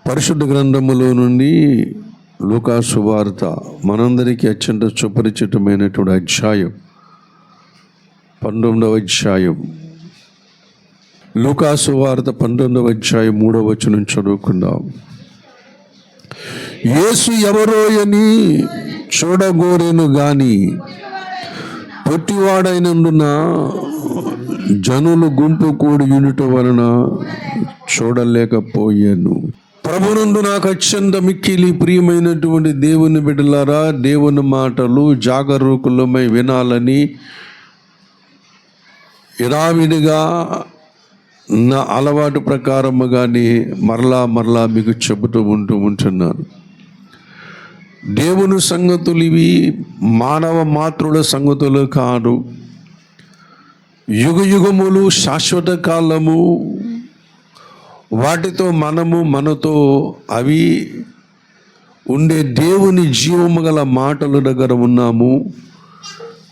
పరిశుద్ధ గ్రంథములో నుండి లూకా సువార్త మనందరికీ అత్యంత సుపరిచితమైనటువంటి అధ్యాయం 19వ అధ్యాయం. లూకా సువార్త 19వ అధ్యాయం 3వ వచనం చదువుకుందాం. యేసు ఎవరో అని చూడగోరెను గాని పొట్టివాడైనందున జనులు గుంపు కూడి యునుట వలన చూడలేకపోయాను. ప్రభునందు నాకు అత్యంత మిక్కిలి ప్రియమైనటువంటి దేవుని బిడ్డలారా, దేవుని మాటలు జాగరూకులమై వినాలని యథావిధిగా నా అలవాటు ప్రకారముగానే మరలా మీకు చెబుతూ ఉంటున్నాను. దేవుని సంగతులు ఇవి మానవ మాతృల సంగతులు కాదు. యుగయుగములు శాశ్వత కాలము, వాటితో మనతో అవి ఉండే దేవుని జీవము గల మాటల దగ్గర ఉన్నాము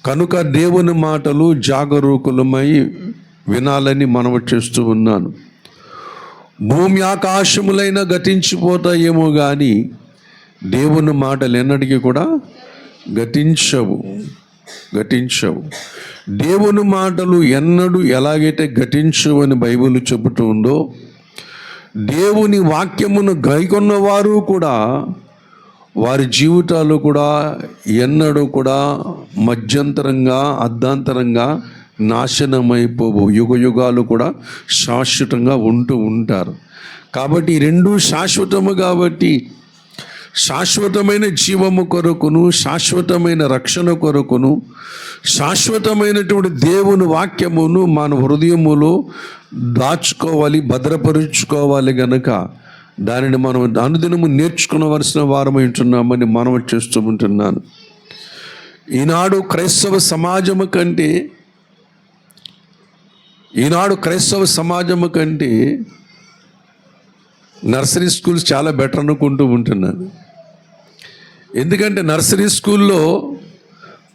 కనుక దేవుని మాటలు జాగరూకులమై వినాలని మనవి చేస్తూ ఉన్నాను. భూమి ఆకాశములైన గతించిపోతాయేమో కానీ దేవుని మాటలు ఎన్నటికీ కూడా గతించవు. దేవుని మాటలు ఎన్నడూ ఎలాగైతే గతించవు అని బైబిల్ చెబుతూ ఉందో, దేవుని వాక్యమును గైకొన్నవారు కూడా వారి జీవితాలు కూడా ఎన్నడూ కూడా మధ్యంతరంగా అర్ధాంతరంగా నాశనమైపోవు. యుగాలు కూడా శాశ్వతంగా ఉంటారు. కాబట్టి ఈ రెండు శాశ్వతము కాబట్టి శాశ్వతమైన జీవము కొరకును, శాశ్వతమైన రక్షణ కొరకును, శాశ్వతమైనటువంటి దేవుని వాక్యమును మన హృదయములో దాచుకోవాలి, భద్రపరుచుకోవాలి. గనక దానిని మనం అనుదినము నేర్చుకునవలసిన వారమై ఉంటున్నామని మనం చేస్తూ ఉంటున్నాను. ఈనాడు క్రైస్తవ సమాజము కంటే నర్సరీ స్కూల్స్ చాలా బెటర్ అనుకుంటూ ఉంటున్నాను. ఎందుకంటే నర్సరీ స్కూల్లో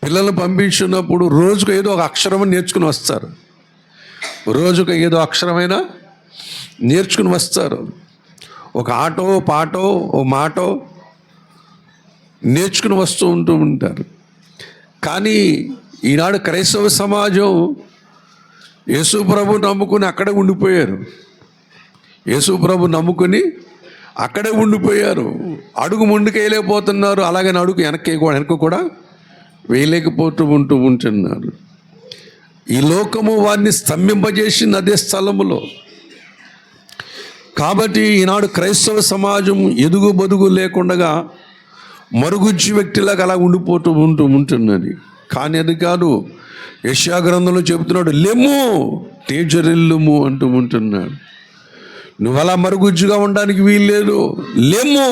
పిల్లలను పంపించినప్పుడు రోజుకు ఏదో ఒక అక్షరం నేర్చుకుని వస్తారు. రోజుకు ఏదో అక్షరమైనా నేర్చుకుని వస్తారు. ఒక ఆటో పాటో ఓ మాటో నేర్చుకుని వస్తూ ఉంటారు. కానీ ఈనాడు క్రైస్తవ సమాజం యేసు ప్రభు నమ్ముకుని అక్కడే ఉండిపోయారు. అడుగు ముందుకు వేయలేకపోతున్నారు, అలాగని అడుగు వెనక్కి కూడా వేయలేకపోతూ ఉంటున్నారు. ఈ లోకము వారిని స్తంభింపజేసింది అదే స్థలములో. కాబట్టి ఈనాడు క్రైస్తవ సమాజం ఎదుగు బదుగు లేకుండా మరుగుజ్జు వ్యక్తిలాగా అలా ఉండిపోతూ ఉంటున్నది. కానీ అది కాదు. యెషయా గ్రంథంలో చెబుతున్నాడు, లెమ్ము తేజరిల్లుము అంటూ ఉంటున్నాడు. నువ్వు అలా మరుగుజ్జుగా ఉండడానికి వీల్లేదు, లెమ్ము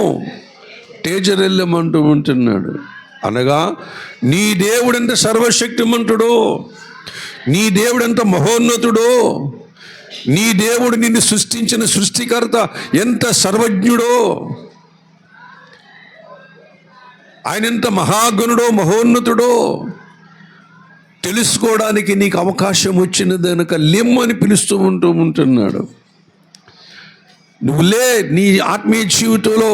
తేజరిల్లుము అంటూ ఉంటున్నాడు. అనగా నీ దేవుడెంత సర్వశక్తిమంతుడో, నీ దేవుడెంత మహోన్నతుడో, నీ దేవుడు నిన్ను సృష్టించిన సృష్టికర్త ఎంత సర్వజ్ఞుడో, ఆయన ఎంత మహాగణుడో మహోన్నతుడో తెలుసుకోవడానికి నీకు అవకాశం వచ్చినది కనుక లెమ్మని పిలుస్తూ ఉంటున్నాడు. నువ్వు నీ ఆత్మీయ జీవితంలో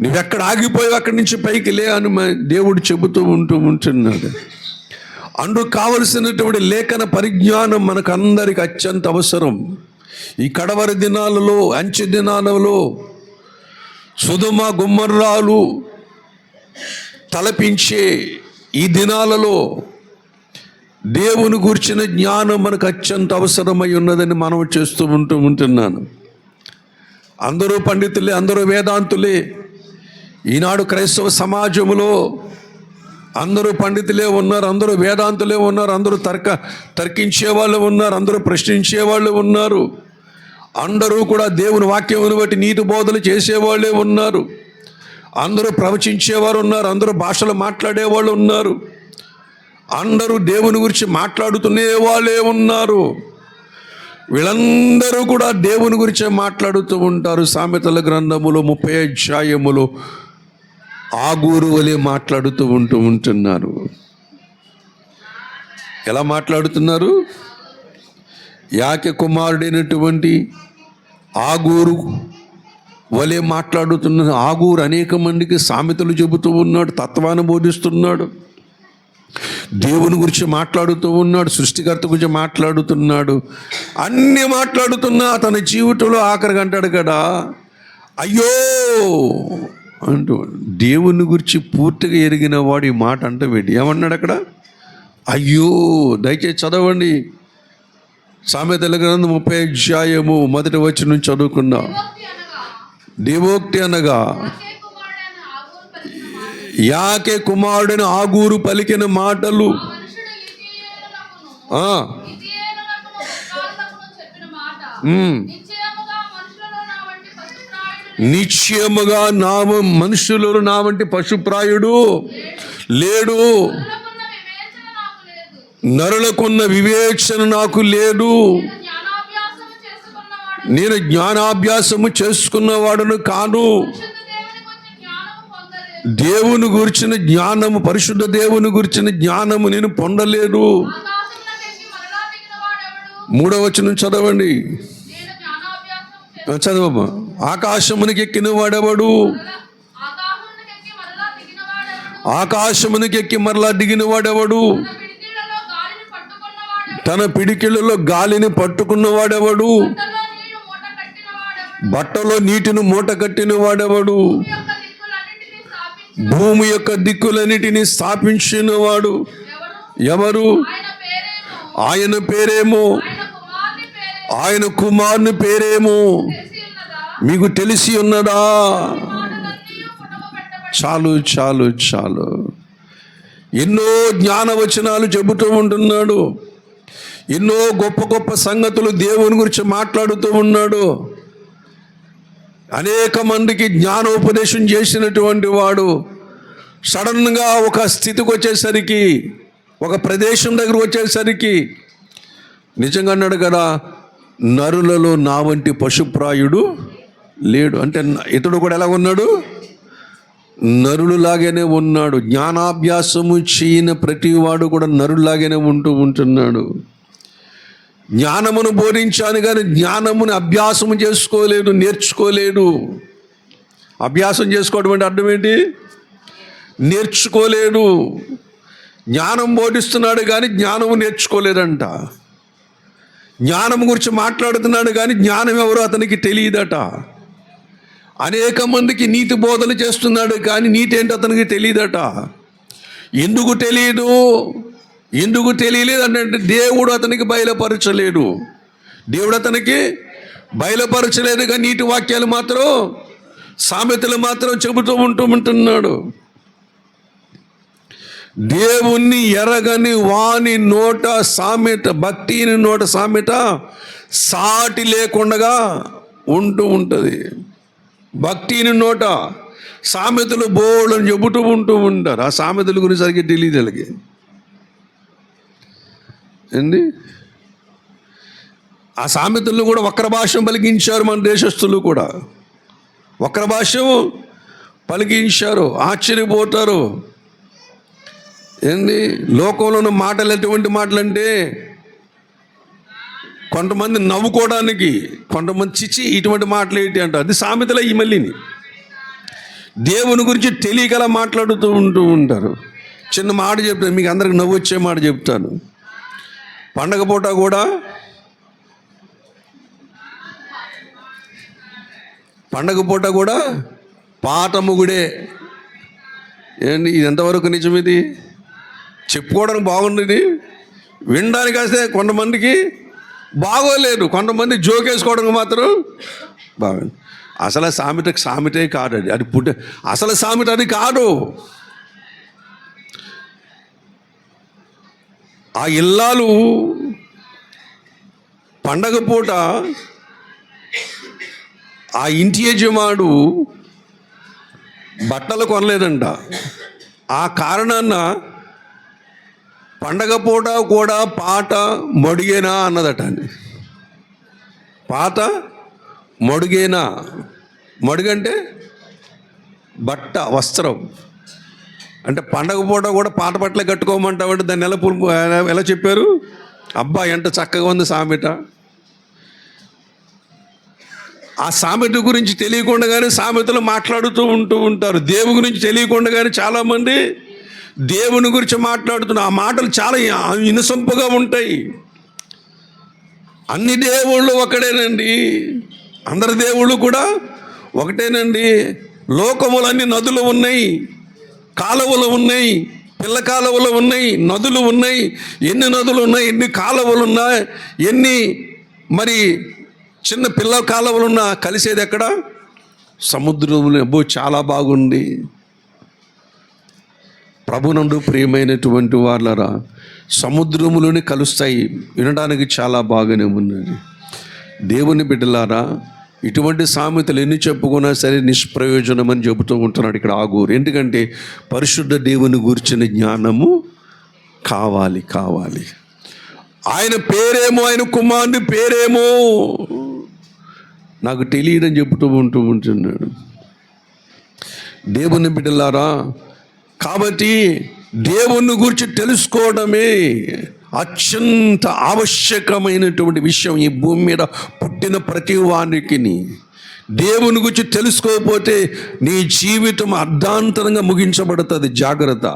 నువ్వెక్కడ ఆగిపోయావు అక్కడి నుంచి పైకి లే అని దేవుడు చెబుతూ ఉంటున్నాడు. అందుకు కావలసినటువంటి లేఖన పరిజ్ఞానం మనకు అందరికి అత్యంత అవసరం. ఈ కడవరి దినాలలో, అంచె దినాలలో సొదొమ గొమొర్రాలు తలపించే ఈ దినాలలో దేవుని గురించిన జ్ఞానం మనకు అత్యంత అవసరమై ఉన్నదని మనం చేస్తూ ఉంటున్నాను. అందరూ పండితులే, అందరూ వేదాంతులే. ఈనాడు క్రైస్తవ సమాజంలో అందరూ పండితులే ఉన్నారు, అందరూ వేదాంతులే ఉన్నారు, అందరూ తర్కించే వాళ్ళు ఉన్నారు, అందరూ ప్రశ్నించే వాళ్ళు ఉన్నారు. అందరూ కూడా దేవుని వాక్యమును బట్టి నీతి బోధలు చేసేవాళ్ళే ఉన్నారు. అందరూ ప్రవచించేవారు ఉన్నారు, అందరూ భాషలు మాట్లాడేవాళ్ళు ఉన్నారు, అందరూ దేవుని గురించి మాట్లాడుతునే వాళ్ళే ఉన్నారు. వీళ్ళందరూ కూడా దేవుని గురించే మాట్లాడుతూ ఉంటారు. సామెతల గ్రంథములో 30 అధ్యాయములో ఆగూరు వలె మాట్లాడుతూ ఉంటున్నారు. ఎలా మాట్లాడుతున్నారు? యాకె కుమారుడైనటువంటి ఆగూరు వలే మాట్లాడుతున్న ఆగూరు అనేక మందికి సామెతలు చెబుతూ ఉన్నాడు, తత్వాన్ని బోధిస్తున్నాడు, దేవుని గురించి మాట్లాడుతూ ఉన్నాడు, సృష్టికర్త గురించి మాట్లాడుతున్నాడు. అన్నీ మాట్లాడుతున్నా తన జీవితంలో ఆఖరికి అంటాడు కదా, అయ్యో అంటూ. దేవుని గురించి పూర్తిగా ఎరిగిన వాడు ఈ మాట అంటే వేడి ఏమన్నాడు అక్కడ? అయ్యో. దయచేసి చదవండి, సామెతల గ్రంథం 30 అధ్యాయము 1 వచనం చదువుకుందాం. దేవోక్తి అనగా యాకే కుమారుడని ఆగూరు పలికిన మాటలు నిశ్చయముగా మనుషులలో నా వంటి పశుప్రాయుడు లేడు, నరులకున్న వివేచన నాకు లేదు, నేను జ్ఞానాభ్యాసము చేసుకున్నవాడును కాను. దేవుని గురించిన జ్ఞానము, పరిశుద్ధ దేవుని గురించిన జ్ఞానము నేను పొందలేదు. 3వ వచనం చదవండి, చదవమ్మా. ఆకాశమునికి ఎక్కిన వాడెవడు? ఆకాశమునికి ఎక్కి మరలా దిగిన వాడెవడు? తన పిడికిళ్ళలో గాలిని పట్టుకున్న వాడెవడు? బట్టలో నీటిని మూట కట్టిన వాడెవడు? భూమి యొక్క దిక్కులన్నిటిని స్థాపించిన వాడు ఎవరు? ఆయన పేరేమో, ఆయన కుమారుని పేరేమో మీకు తెలిసి ఉన్నదా? చాలు చాలు చాలు. ఎన్నో జ్ఞానవచనాలు చెబుతూ ఉంటున్నాడు, ఎన్నో గొప్ప గొప్ప సంగతులు దేవుని గురించి మాట్లాడుతూ ఉన్నాడు. అనేక మందికి జ్ఞానోపదేశం చేసినటువంటి వాడు సడన్గా ఒక స్థితికి వచ్చేసరికి, ఒక ప్రదేశం దగ్గర వచ్చేసరికి నిజంగా అన్నాడు కదా, నరులలో నా వంటి పశుప్రాయుడు లేడు. అంటే ఇతడు కూడా ఎలా ఉన్నాడు? నరుడులాగానే ఉన్నాడు. జ్ఞానాభ్యాసము చేయని ప్రతివాడు కూడా నరుడులాగానే ఉంటున్నాడు. జ్ఞానమును బోధించాను కానీ జ్ఞానమును అభ్యాసము చేసుకోలేదు, నేర్చుకోలేడు. అభ్యాసం చేసుకోవడం అంటే అర్థం ఏంటి? నేర్చుకోలేడు. జ్ఞానం బోధిస్తున్నాడు కానీ జ్ఞానము నేర్చుకోలేదంట. జ్ఞానం గురించి మాట్లాడుతున్నాడు కానీ జ్ఞానం ఎవరో అతనికి తెలియదట. అనేక మందికి నీతి బోధలు చేస్తున్నాడు కానీ నీతి ఏంటో అతనికి తెలియదట. ఎందుకు తెలియదు? ఎందుకు తెలియలేదు అంటే దేవుడు అతనికి బయలుపరచలేడు. దేవుడు అతనికి బయలుపరచలేదు కానీ నీటి వాక్యాలు మాత్రం, సామెతలు మాత్రం చెబుతూ ఉంటున్నాడు. దేవుణ్ణి ఎరగని వాని నోట సామెత, భక్తిని నోట సామెత సాటి లేకుండా ఉంటుంది. భక్తిని నోట సామెతలు బోళ్ళని చెబుతూ ఉంటారు. ఆ సామెతల గురించి సరిగ్గా తెలియదు వాళ్ళకి. ఏంది? ఆ సామెతలను కూడా వక్ర భాష పలికించారు. మన దేశస్తులు కూడా వక్ర భాష పలికించారు. ఆశ్చర్యపోతారు. ఏంది? లోకంలో ఉన్న మాటలు ఎటువంటి మాటలు అంటే కొంతమంది నవ్వుకోవడానికి, కొంతమంది చిచ్చి ఇటువంటి మాటలు ఏంటి అంటారు. అది సామెతలే. ఈ మళ్ళీని దేవుని గురించి తెలియగల మాట్లాడుతూ ఉంటారు. చిన్న మాట చెప్తాను, మీకు అందరికి నవ్వు వచ్చే మాట చెప్తాను. పండగ పూట కూడా పాత మొగుడే. ఏంటి ఇది? ఎంతవరకు నిజం? ఇది చెప్పుకోవడానికి బాగుండేది, వినడానికి వస్తే కొంతమందికి బాగోలేదు, కొంతమంది జోకేసుకోవడానికి మాత్రం బాగుంది. అసలు సామెతే కాదు అది. అది అసలు సామెత అది కాదు. ఆ ఇల్లాలు పండగ పూట ఆ ఇంటి యజమాడు బట్టలు కొనలేదంట. ఆ కారణాన పండగ పూట కూడా పాట మడుగేనా అన్నదట. పాత మడుగేనా? మడుగంటే బట్ట, వస్త్రం. అంటే పండగ పూట కూడా పాత బట్టలు కట్టుకోమంటామంటే దాన్ని ఎలా చెప్పారు? అబ్బా ఎంత చక్కగా ఉంది సామెత. ఆ సామెత గురించి తెలియకుండానే సామెతలు మాట్లాడుతూ ఉంటారు. దేవుని గురించి తెలియకుండానే చాలామంది దేవుని గురించి మాట్లాడుతున్నారు. ఆ మాటలు చాలా ఇనసొంపుగా ఉంటాయి. అన్ని దేవుళ్ళు ఒకటేనండి, అందరి దేవుళ్ళు కూడా ఒకటేనండి. లోకములన్నీ నదులు ఉన్నాయి, కాలువలు ఉన్నాయి, పిల్ల కాలువలు ఉన్నాయి, నదులు ఉన్నాయి. ఎన్ని నదులు ఉన్నాయి, ఎన్ని కాలువలు ఉన్నాయి, ఎన్ని మరి చిన్న పిల్ల కాలువలు ఉన్నా కలిసేది ఎక్కడ? సముద్రంలో. అబ్బో చాలా బాగుంది. ప్రభునందు ప్రియమైనటువంటి వాళ్ళరా, సముద్రములోనే కలుస్తాయి. వినడానికి చాలా బాగానే ఉన్నది. దేవుని బిడ్డలారా, ఇటువంటి సామెతలు ఎన్ని చెప్పుకున్నా సరే నిష్ప్రయోజనం అని చెబుతూ ఉంటున్నాడు ఇక్కడ ఆగూరు. ఎందుకంటే పరిశుద్ధ దేవుని గురించిన జ్ఞానము కావాలి. ఆయన పేరేమో, ఆయన కుమారుని పేరేమో నాకు తెలియదని చెబుతూ ఉంటున్నాడు. దేవుని బిడ్డలారా, కాబట్టి దేవుని గురించి తెలుసుకోవడమే అత్యంత ఆవశ్యకమైనటువంటి విషయం. ఈ భూమి మీద పుట్టిన ప్రతి వానికి దేవుని గురించి తెలుసుకోకపోతే నీ జీవితం అర్ధాంతరంగా ముగించబడుతుంది. జాగ్రత్త.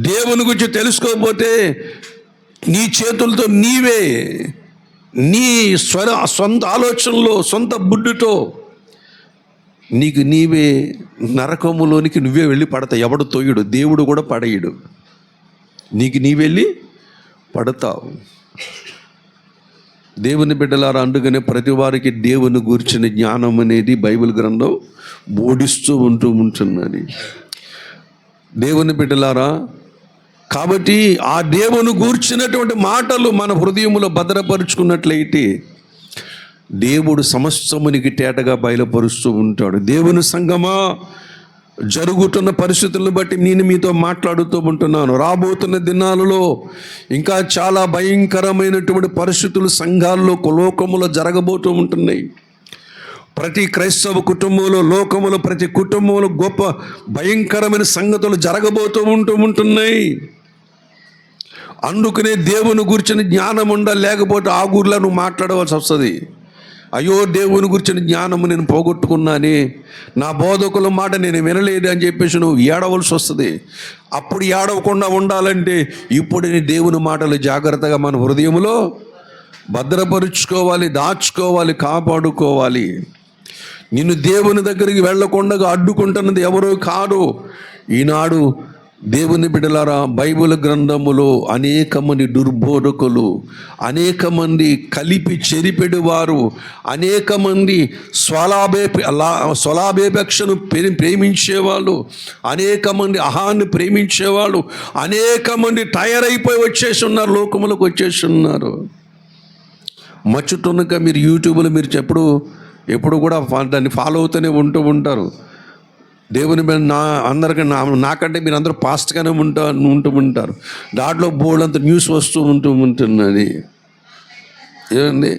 దేవుని గురించి తెలుసుకోకపోతే నీ చేతులతో నీవే నీ సొంత ఆలోచనలో, సొంత బుడ్డుతో నీకు నీవే నరకములోనికి నువ్వే వెళ్ళి పడతావు. ఎవడు తోయుడు, దేవుడు కూడా పడేయుడు. నీకు నీ వెళ్ళి పడతావు. దేవుని బిడ్డలారా, అందుకనే ప్రతి వారికి దేవుని గురించిన జ్ఞానం అనేది బైబిల్ గ్రంథం బోధిస్తూ ఉంటున్నది. దేవుని బిడ్డలారా, కాబట్టి ఆ దేవుని గూర్చినటువంటి మాటలు మన హృదయంలో భద్రపరుచుకున్నట్లయితే దేవుడు సమస్తమునికి తేటగా బయలుపరుస్తూ ఉంటాడు. దేవుని సంగమా, జరుగుతున్న పరిస్థితులను బట్టి నేను మీతో మాట్లాడుతూ ఉంటున్నాను. రాబోతున్న దినాలలో ఇంకా చాలా భయంకరమైనటువంటి పరిస్థితులు సంఘాల్లో, లోకములో జరగబోతూ ఉంటున్నాయి. ప్రతి క్రైస్తవ కుటుంబంలో, లోకములో ప్రతి కుటుంబంలో గొప్ప భయంకరమైన సంగతులు జరగబోతూ ఉంటున్నాయి. అందుకనే దేవుని గురించిన జ్ఞానం ఉండాలి. లేకపోతే ఆ ఊర్లో నువ్వు మాట్లాడవలసి వస్తుంది. అయ్యో, దేవుని గురించిన జ్ఞానము నేను పోగొట్టుకున్నానే, నా బోధకుల మాట నేను వినలేదు అని చెప్పేసి నువ్వు ఏడవలసి వస్తుంది. అప్పుడు ఏడవకుండా ఉండాలంటే ఇప్పుడు నీ దేవుని మాటలు జాగ్రత్తగా మన హృదయంలో భద్రపరుచుకోవాలి, దాచుకోవాలి, కాపాడుకోవాలి. నిన్ను దేవుని దగ్గరికి వెళ్లకుండా అడ్డుకుంటున్నది ఎవరో కాదు. ఈనాడు దేవుని బిడ్డలారా, బైబిల్ గ్రంథములో అనేక మంది దుర్బోధకులు, అనేక మంది కలిపి చెరిపెడువారు, అనేక మంది స్వలాభేపేక్షను ప్రేమించేవాళ్ళు, అనేక మంది అహాన్ని ప్రేమించేవాళ్ళు, అనేక మంది తయారైపోయి వచ్చేసి ఉన్నారు, లోకములకు వచ్చేసి ఉన్నారు. మచ్చుతున్నక మీరు యూట్యూబ్లో మీరు ఎప్పుడు కూడా దాన్ని ఫాలో అవుతూనే ఉంటారు. దేవుని మీద అందరికీ నాకంటే మీరు అందరూ ఫాస్ట్గానే ఉంటారు. దాంట్లో బోర్డంత న్యూస్ వస్తూ ఉంటున్నది. ఏమండి,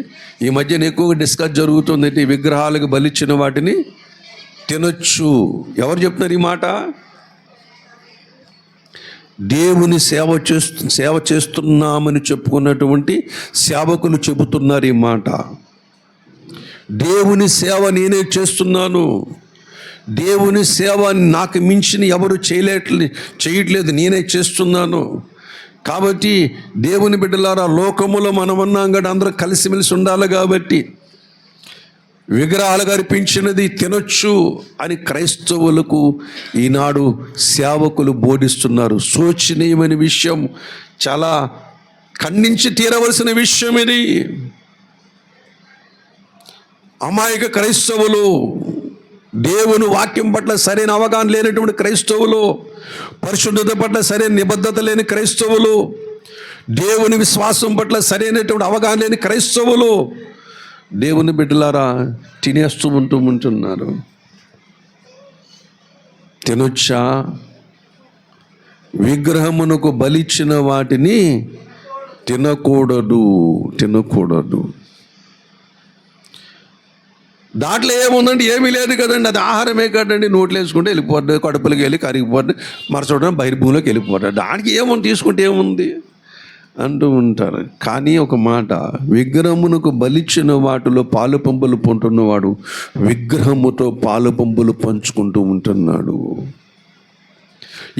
ఈ మధ్యన ఎక్కువగా డిస్కస్ జరుగుతుంది. విగ్రహాలకు బలిచ్చిన వాటిని తినొచ్చు. ఎవరు చెప్తున్నారు ఈ మాట? దేవుని సేవ చేస్తున్నామని చెప్పుకున్నటువంటి సేవకులు చెబుతున్నారు ఈ మాట. దేవుని సేవ నేనే చేస్తున్నాను, దేవుని సేవ నాకు మించిన ఎవరు చేయట్లేదు, నేనే చేస్తున్నాను. కాబట్టి దేవుని బిడ్డలారా, లోకములో మనం అన్నాం కదా, అందరూ కలిసిమెలిసి ఉండాలి. కాబట్టి విగ్రహాలకు అర్పించినది తినొచ్చు అని క్రైస్తవులకు ఈనాడు సేవకులు బోధిస్తున్నారు. శోచనీయమైన విషయం, చాలా ఖండించి తీరవలసిన విషయం ఇది. అమాయక క్రైస్తవులు, దేవుని వాక్యం పట్ల సరైన అవగాహన లేనటువంటి క్రైస్తవులు, పరిశుద్ధత పట్ల సరైన నిబద్ధత లేని క్రైస్తవులు, దేవుని విశ్వాసం పట్ల సరైనటువంటి అవగాహన లేని క్రైస్తవులు దేవుని బిడ్డలారా తినేస్తూ ఉంటున్నారు. తినొచ్చా? విగ్రహమునకు బలిచ్చిన వాటిని తినకూడదు. దాంట్లో ఏముందండి? ఏమీ లేదు కదండి. అది ఆహారమే కదండి. నోట్లు వేసుకుంటే వెళ్ళిపోతుంది, కడుపులోకి వెళ్ళి కరిగిపోతుంది, మరచడం బహిర్భూమిలోకి వెళ్ళిపోతుంది. దానికి ఏముంది, తీసుకుంటే ఏముంది? అంటూ ఉంటారు. కానీ ఒక మాట, విగ్రహమునకు బలిచ్చిన వాటిలో పాలు పంపులు పొంటున్నవాడు విగ్రహముతో పాలు పంపులు పంచుకుంటూ ఉంటున్నాడు.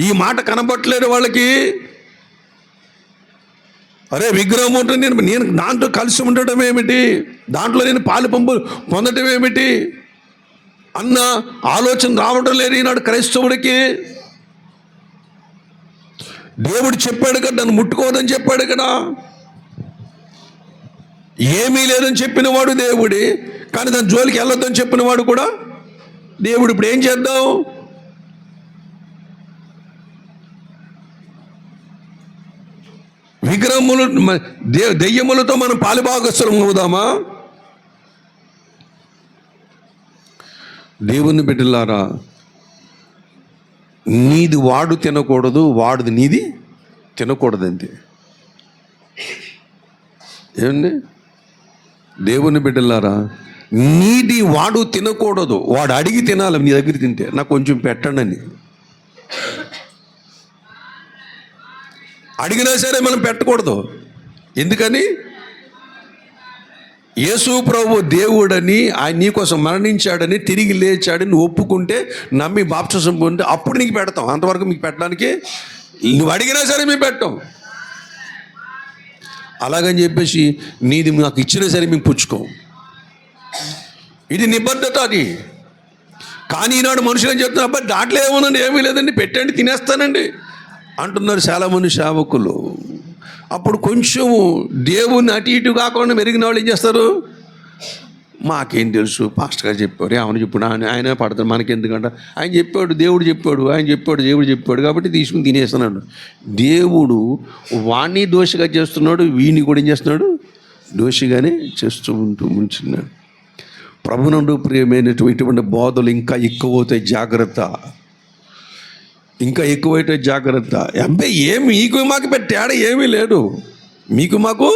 ఈ మాట కనబట్టలేదు వాళ్ళకి. అరే విగ్రహం ఉంటుంది, నేను దాంట్లో కలిసి ఉండటం ఏమిటి, దాంట్లో నేను పాలు పంపులు పొందటం ఏమిటి అన్న ఆలోచన రావడం లేదు ఈనాడు క్రైస్తవుడికి. దేవుడు చెప్పాడు కదా, నన్ను ముట్టుకోవద్దని చెప్పాడు కదా. ఏమీ లేదని చెప్పినవాడు దేవుడే, కానీ దాని జోలికి వెళ్ళొద్దని చెప్పినవాడు కూడా దేవుడు. ఇప్పుడు ఏం చేద్దాం? విగ్రహములు దెయ్యములతో మనం పాలుభాగస్తులం అవుదామా? దేవుని బిడ్డలారా, నీది వాడు తినకూడదు, వాడిది నీది తినకూడదు అంతే. ఏమండి దేవుని బిడ్డలారా, నీది వాడు తినకూడదు, వాడు అడిగి తినాలి. నీ దగ్గర తింటే నాకు కొంచెం పెట్టండి అని అడిగినా సరే మనం పెట్టకూడదు. ఎందుకని? యేసు ప్రభు దేవుడని, ఆయన నీకోసం మరణించాడని, తిరిగి లేచాడని ఒప్పుకుంటే, నమ్మి బాప్తిసం పొందితే అప్పుడు నీకు పెడతాం. అంతవరకు మీకు పెట్టడానికి నువ్వు అడిగినా సరే మేము పెట్టాం. అలాగని చెప్పేసి నీది నాకు ఇచ్చినా సరే మేము పుచ్చుకోం. ఇది నిబద్ధత. అది కానీ ఈనాడు మనుషులు ఏం చెప్తున్నారు, అబ్బాయి దాంట్లో ఏమోనండి, ఏమీ లేదండి, పెట్టండి తినేస్తానండి అంటున్నారు చాలామంది సేవకులు. అప్పుడు కొంచెము దేవుని అటు ఇటు కాకుండా మెరిగిన వాళ్ళు ఏం చేస్తారు, మాకేం తెలుసు, పాస్టర్ గారు చెప్పారు, ఏమని చెప్పాడు, ఆయన పడతాడు, మనకెందుకంట, ఆయన చెప్పాడు, దేవుడు చెప్పాడు, ఆయన చెప్పాడు, దేవుడు చెప్పాడు కాబట్టి తీసుకుని తినేస్తున్నాడు. దేవుడు వాణ్ణి దోషిగా చేస్తున్నాడు, వీడిని కూడా ఏం చేస్తున్నాడు, దోషిగానే చేస్తూ ఉంటున్నాడు. ప్రభునందు ప్రియమైనటువంటి బోధలు ఇంకా ఎక్కువవుతాయి, జాగ్రత్త. ఇంకా ఎక్కువైతే జాగ్రత్త. అబ్బాయి ఏమి మీకు మాకు పెద్ద తేడా ఏమీ లేదు, మీకు మాకు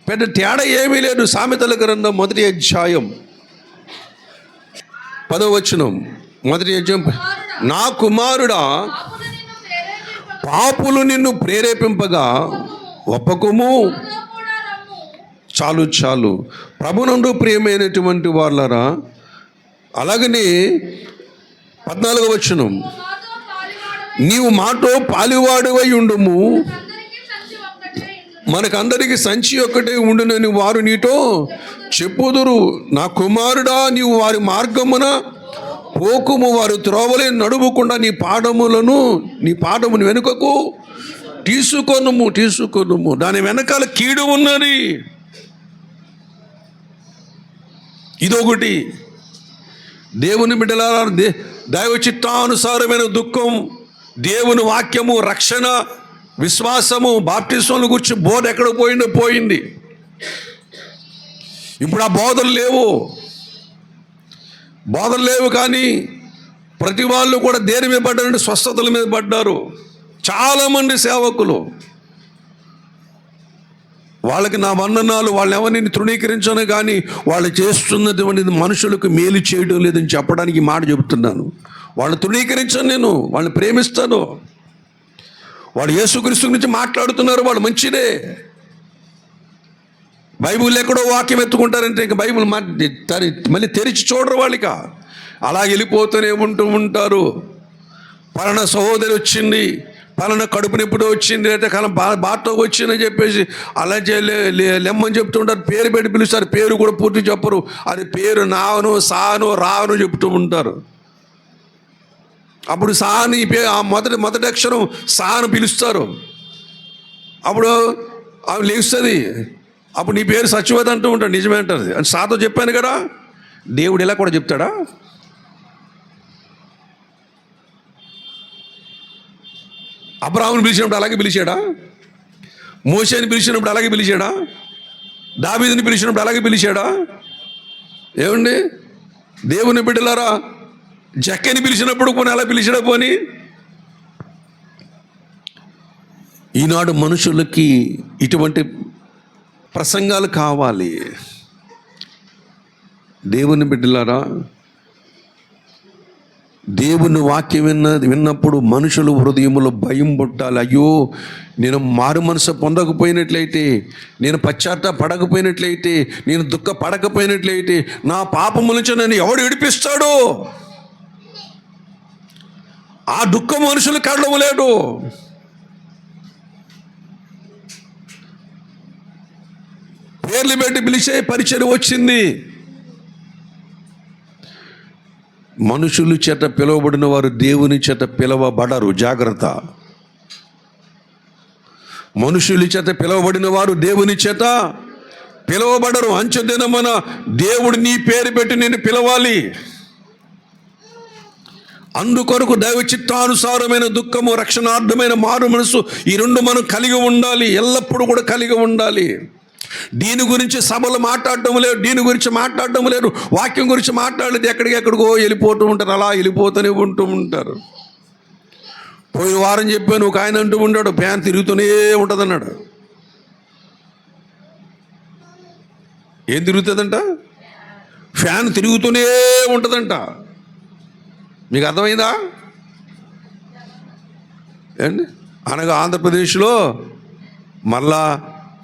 పెద్ద తేడా ఏమీ లేదు. సామెతల గ్రంథం 1వ అధ్యాయం 10వ వచనం, 1వ అధ్యాయం, నా కుమారుడా పాపులు నిన్ను ప్రేరేపింపగా ఒప్పకుము. చాలు చాలు. ప్రభునందు ప్రియమైనటువంటి వాళ్ళరా, అలాగనే 14వ వచనం, నీవు మాతో పాలివాడువై ఉండుము, మనకందరికి సంచి ఒక్కటే ఉండునని వారు నీతో చెప్పుదురు. నా కుమారుడా, నీవు వారి మార్గమున పోకుము, వారు త్రోవలే నడువకుండా నీ పాదమును వెనుకకు తీసుకొనుము. దాని వెనకాల కీడు ఉన్నది. ఇదొకటి. దేవుని బిడ్డలారా, దైవ చిత్తానుసారమైన దుఃఖం, దేవుని వాక్యము, రక్షణ, విశ్వాసము, బాప్టిజంల గురించి బోధ ఎక్కడ పోయింది. ఇప్పుడు ఆ బోధలు లేవు. కానీ ప్రతి వాళ్ళు కూడా దేని మీద పడ్డారంటే స్వస్థతల మీద పడ్డారు. చాలామంది సేవకులు, వాళ్ళకి నా వందనాలు, వాళ్ళని ఎవరిని తృణీకరించను, కానీ వాళ్ళు చేస్తున్నటువంటి మనుషులకు మేలు చేయడం లేదని చెప్పడానికి మాట చెబుతున్నాను. వాళ్ళని తృణీకరించను, నేను వాళ్ళని ప్రేమిస్తాను. వాళ్ళు యేసుక్రీస్తు గురించి మాట్లాడుతున్నారు, వాళ్ళు మంచిదే. బైబిల్ ఎక్కడో వాక్యం ఎత్తుకుంటారంటే ఇంకా బైబిల్ మళ్ళీ తెరిచి చూడరు వాళ్ళకి. అలా వెళ్ళిపోతూనే ఉంటారు. పలానా సహోదరి వచ్చింది, పలానా కడుపు నొప్పితో వచ్చింది, లేకపోతే బాటలోకి వచ్చిందని చెప్పేసి అలా లెమ్మని చెప్తుంటారు. పేరు పెట్టి పిలుస్తారు, పేరు కూడా పూర్తి చెప్పరు. అది పేరు నాను, సాను, రాను చెప్తూ ఉంటారు. అప్పుడు సాని మొదటి అక్షరం సాను పిలుస్తారు. అప్పుడు ఆమె లేస్తుంది. అప్పుడు నీ పేరు సత్యవతి అంటూ ఉంటాడు. నిజమే అంటారు. అని సాతో చెప్పాను కదా. దేవుడు ఇలా కూడా చెప్తాడా? అబ్రాహాముని పిలిచినప్పుడు అలాగే పిలిచాడా? మోషేని పిలిచినప్పుడు అలాగే పిలిచాడా? దావీదుని పిలిచినప్పుడు అలాగే పిలిచాడా? ఏమండి దేవుని బిడ్డలారా, జక్కని పిలిచినప్పుడు పోనీ అలా పిలిచాడా? పోని ఈనాడు మనుషులకి ఇటువంటి ప్రసంగాలు కావాలి. దేవుని బిడ్డలారా, దేవుని వాక్యం విన్నప్పుడు మనుషుల హృదయంలో భయం పుట్టాలి. అయ్యో, నేను మారు మనసు పొందకపోయినట్లయితే, నేను పశ్చాత్తాపడకపోయినట్లయితే, నేను దుఃఖపడకపోయినట్లయితే నా పాపము నుంచి నన్ను ఎవడు విడిపిస్తాడు? ఆ దుఃఖం మనుషులు కడవలేడు. పేర్లు పెట్టి పిలిచే పరిచయం వచ్చింది. మనుషులు చేత పిలువబడిన వారు దేవుని చేత పిలవబడరు. జాగ్రత్త. మనుషుల చేత పిలువబడిన వారు దేవుని చేత పిలువబడరు. అంచెదినమున దేవుడు నీ పేరు పెట్టి నేను పిలవాలి. అందుకొరకు దైవ చిత్తానుసారమైన దుఃఖము, రక్షణార్థమైన మారు మనసు, ఈ రెండు మనం కలిగి ఉండాలి. ఎల్లప్పుడూ కూడా కలిగి ఉండాలి. దీని గురించి సభలు మాట్లాడటం లేదు, దీని గురించి మాట్లాడటం లేదు, వాక్యం గురించి మాట్లాడలేదు. ఎక్కడికో వెళ్ళిపోతూ ఉంటారు, అలా వెళ్ళిపోతూనే ఉంటూ ఉంటారు. పోయిన వారం చెప్పాను, ఒక ఆయన అంటూ ఉంటాడు, ఫ్యాన్ తిరుగుతూనే ఉంటుంది అన్నాడు. ఏం తిరుగుతుందంట? ఫ్యాన్ తిరుగుతూనే ఉంటుందంట. మీకు అర్థమైందా? ఏండి అనగా ఆంధ్రప్రదేశ్లో మళ్ళా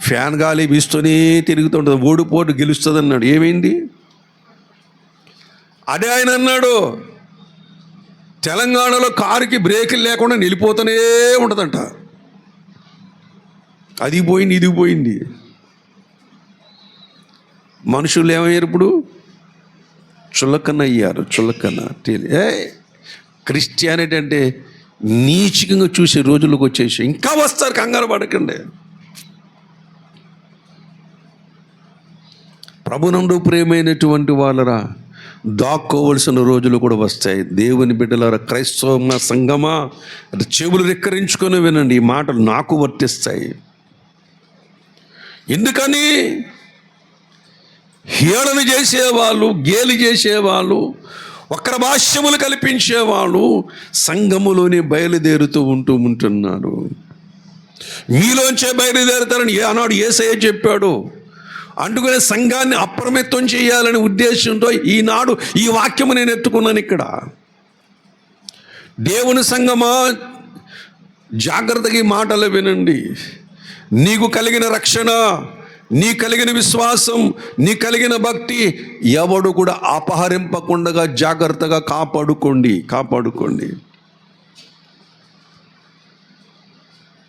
ఫ్యాన్ గాలి వీస్తూనే తిరుగుతుంటుంది, ఓడిపోటు గెలుస్తుంది అన్నాడు. ఏమైంది? అదే ఆయన అన్నాడు, తెలంగాణలో కారుకి బ్రేకులు లేకుండా నిలిపోతూనే ఉంటుందంట. అది పోయింది, ఇది పోయింది. మనుషులు ఏమయ్యారు ఇప్పుడు? చులకన అయ్యారు. చులకన. క్రిస్టియానిటీ అంటే నీచికంగా చూసే రోజులకు వచ్చేసి ఇంకా వస్తారు, కంగారు పడకండి. ప్రభునందు ప్రియమైనటువంటి వాళ్ళరా, దాక్కోవలసిన రోజులు కూడా వస్తాయి. దేవుని బిడ్డలారా, క్రైస్తవ సంఘమా, అది చెవులు రెక్కరించుకొని వినండి. ఈ మాటలు నాకు వర్తిస్తాయి. ఎందుకని? హేళన చేసేవాళ్ళు, గేలి చేసేవాళ్ళు, వక్ర భాష్యములు కల్పించేవాళ్ళు సంఘములోనే బయలుదేరుతూ ఉంటున్నారు. మీలోంచే బయలుదేరుతారని ఆనాడు యేసయ్య చెప్పాడు. అందుకనే సంఘాన్ని అప్రమత్తం చేయాలనే ఉద్దేశంతో ఈనాడు ఈ వాక్యము నేను ఎత్తుకున్నాను ఇక్కడ. దేవుని సంఘమా, జాగ్రత్తగా ఈ మాటలు వినండి. నీకు కలిగిన రక్షణ, నీ కలిగిన విశ్వాసం, నీ కలిగిన భక్తి ఎవడు కూడా అపహరింపకుండా జాగ్రత్తగా కాపాడుకోండి.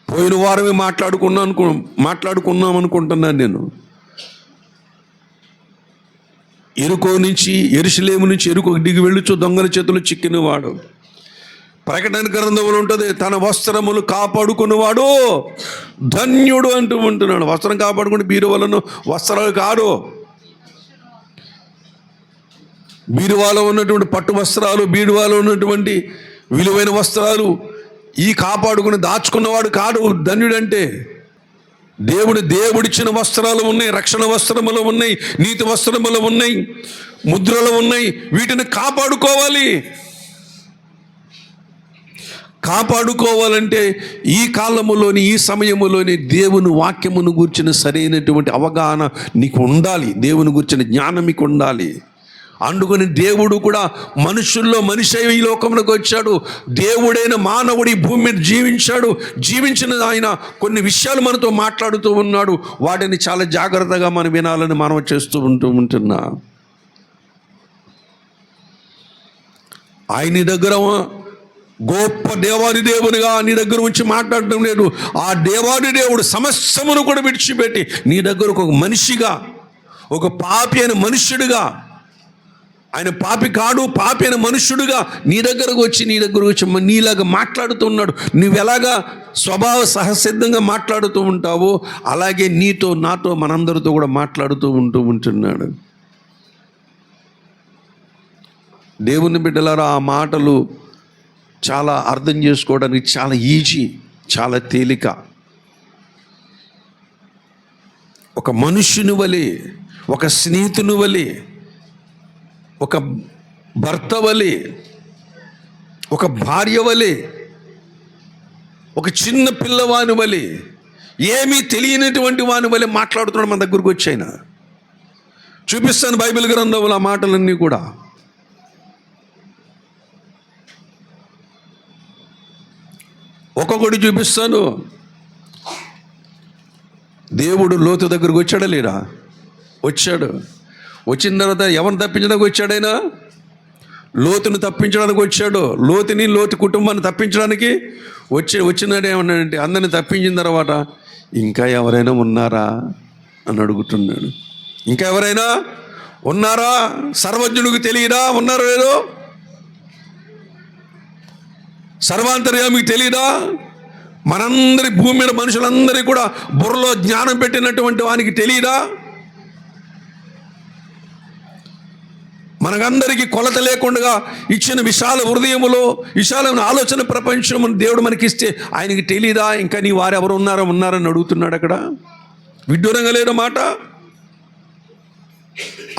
పోయిన వారమే మాట్లాడుకున్నాం అనుకుంటున్నాను నేను. యెరూషలేము నుంచి ఎరుకో దిగి వెళ్ళుచు దొంగల చేతులు చిక్కినవాడు. ప్రకటన గ్రంథంలో ఉంటుంది, తన వస్త్రములు కాపాడుకున్నవాడు ధన్యుడు అంటున్నాడు. వస్త్రం కాపాడుకుంటే బీరువాలను వస్త్రాలు కాదు, బీరువాలో ఉన్నటువంటి పట్టు వస్త్రాలు, బీరువాలో ఉన్నటువంటి విలువైన వస్త్రాలు ఈ కాపాడుకుని దాచుకున్నవాడు కాదు ధన్యుడంటే. దేవుడిచ్చిన వస్త్రాలు ఉన్నాయి, రక్షణ వస్త్రములు ఉన్నాయి, నీతి వస్త్రములు ఉన్నాయి, ముద్రలు ఉన్నాయి. వీటిని కాపాడుకోవాలంటే ఈ కాలములోని, ఈ సమయములోని దేవుని వాక్యమును గూర్చిన సరైనటువంటి అవగాహన నీకు ఉండాలి. దేవుని గూర్చిన జ్ఞానం మీకు ఉండాలి. అందుకని దేవుడు కూడా మనుషుల్లో మనిషి ఈ లోకంలోకి వచ్చాడు. దేవుడైన మానవుడు ఈ భూమి మీద జీవించిన ఆయన కొన్ని విషయాలు మనతో మాట్లాడుతూ ఉన్నాడు. వాటిని చాలా జాగ్రత్తగా మనం వినాలని మనం చేస్తూ ఉంటున్నా. ఆయన దగ్గర గొప్ప దేవాది దేవునిగా నీ దగ్గర ఉంచి మాట్లాడటం లేదు. ఆ దేవాది దేవుడు సమస్తమును కూడా విడిచిపెట్టి నీ దగ్గరకు ఒక మనిషిగా, ఒక పాపి అయిన మనుష్యుడిగా, ఆయన పాపి కాడు, పాపి అయిన మనుష్యుడిగా నీ దగ్గరకు వచ్చి నీలాగా మాట్లాడుతున్నాడు. నువ్వు ఎలాగా స్వభావ సహసిద్ధంగా మాట్లాడుతూ ఉంటావో అలాగే నీతో, నాతో, మనందరితో కూడా మాట్లాడుతూ ఉంటున్నాడు. దేవుని బిడ్డలారా, ఆ మాటలు చాలా అర్థం చేసుకోవడానికి చాలా ఈజీ, చాలా తేలిక. ఒక మనుష్యుని వలె, ఒక స్నేహితుని వలె, ఒక భర్త వలె, ఒక భార్య వలె, ఒక చిన్న పిల్లవాని వలె, ఏమీ తెలియనటువంటి వాని వలె మాట్లాడుతున్నాడు మన దగ్గరకు వచ్చాయినా. చూపిస్తాను బైబిల్ గ్రంథంలో ఆ మాటలన్నీ కూడా. ఒక్కొక్కటి చూపిస్తాను. దేవుడు లోతు దగ్గరకు వచ్చాడా లేరా? వచ్చాడు. వచ్చిన తర్వాత ఎవరిని తప్పించడానికి వచ్చాడైనా? లోతుని తప్పించడానికి వచ్చాడు. లోతు కుటుంబాన్ని తప్పించడానికి వచ్చినాడు. ఏమన్నాడంటే, అందరిని తప్పించిన తర్వాత ఇంకా ఎవరైనా ఉన్నారా అని అడుగుతున్నాడు. ఇంకా ఎవరైనా ఉన్నారా? సర్వజ్ఞుడికి తెలియదా ఉన్నారో లేదో? సర్వాంతర్యామికి తెలియదా? మనందరి భూమి మీద మనుషులందరికీ కూడా బుర్రలో జ్ఞానం పెట్టినటువంటి వానికి తెలియదా? మనకందరికీ కొలత లేకుండా ఇచ్చిన విశాల హృదయములో విశాలమైన ఆలోచన ప్రపంచం దేవుడు మనకిస్తే ఆయనకి తెలీదా? ఇంకా నీ వారెవరు ఉన్నారని అడుగుతున్నాడు. అక్కడ విడ్డూరంగా లేని మాట.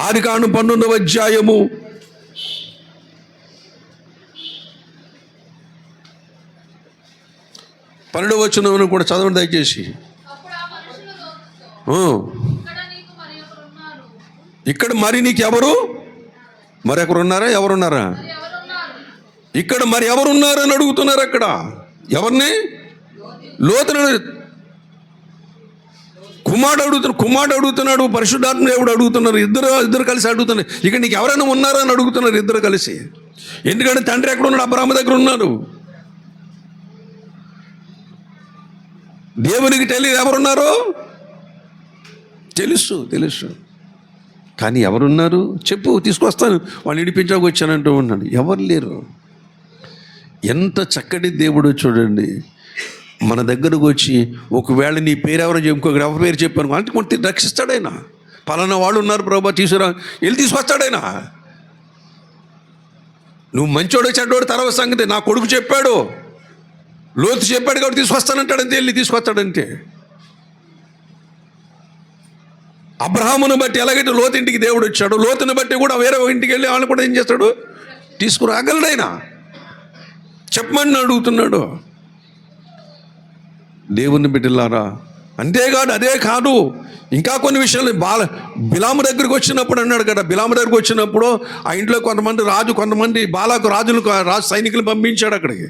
ఆదికాండం 12వ అధ్యాయము 12వ వచనం కూడా చదవండి దయచేసి. ఇక్కడ మరి నీకు మరెవరు ఉన్నారా? ఎవరున్నారా? ఇక్కడ మరి ఎవరున్నారని అడుగుతున్నారు. అక్కడ ఎవరిని? లోతుని. కుమారుడు అడుగుతున్నాడు, పరిశుద్ధాత్మ దేవుడు అడుగుతున్నారు. ఇద్దరు కలిసి అడుగుతున్నారు. ఇక్కడ నీకు ఎవరైనా ఉన్నారా అని అడుగుతున్నారు ఇద్దరు కలిసి. ఎందుకంటే తండ్రి ఎక్కడ ఉన్నాడు? అబ్రాహాము దగ్గర ఉన్నాడు. దేవునికి తెలియదు ఎవరున్నారో? తెలుసు. కానీ ఎవరున్నారు చెప్పు, తీసుకొస్తాను, వాళ్ళు ఇడిపించడానికి వచ్చానంటూ ఉన్నాడు. ఎవరు లేరు. ఎంత చక్కటి దేవుడు చూడండి. మన దగ్గరకు వచ్చి ఒకవేళ నీ పేరు ఎవరో చెప్పుకోగలరు, ఎవరి పేరు చెప్పాను అంటే కొంత రక్షిస్తాడైనా. పలానా వాళ్ళు ఉన్నారు ప్రభా తీసుకురా, వెళ్ళి తీసుకొస్తాడైనా. నువ్వు మంచోడు చెడ్డోడు తర్వాత సంగతి. నా కొడుకు చెప్పాడు, లోతు చెప్పాడు కాబట్టి తీసుకొస్తానంటాడంతే. వెళ్ళి తీసుకొస్తాడంతే. అబ్రహామును బట్టి ఎలాగైతే లోతు ఇంటికి దేవుడు వచ్చాడు, లోతుని బట్టి కూడా వేరే ఇంటికి వెళ్ళి వాళ్ళని కూడా ఏం చేస్తాడు? తీసుకురాగలడైనా. చెప్పమని అడుగుతున్నాడు. దేవుని బిడ్డలారా, అంతేకాదు, అదే కాదు, ఇంకా కొన్ని విషయాలు. బిలాము దగ్గరికి వచ్చినప్పుడు అన్నాడు కదా, బిలాము దగ్గరికి వచ్చినప్పుడు ఆ ఇంట్లో కొంతమంది బాలాకు రాజు సైనికులు పంపించాడు అక్కడికి.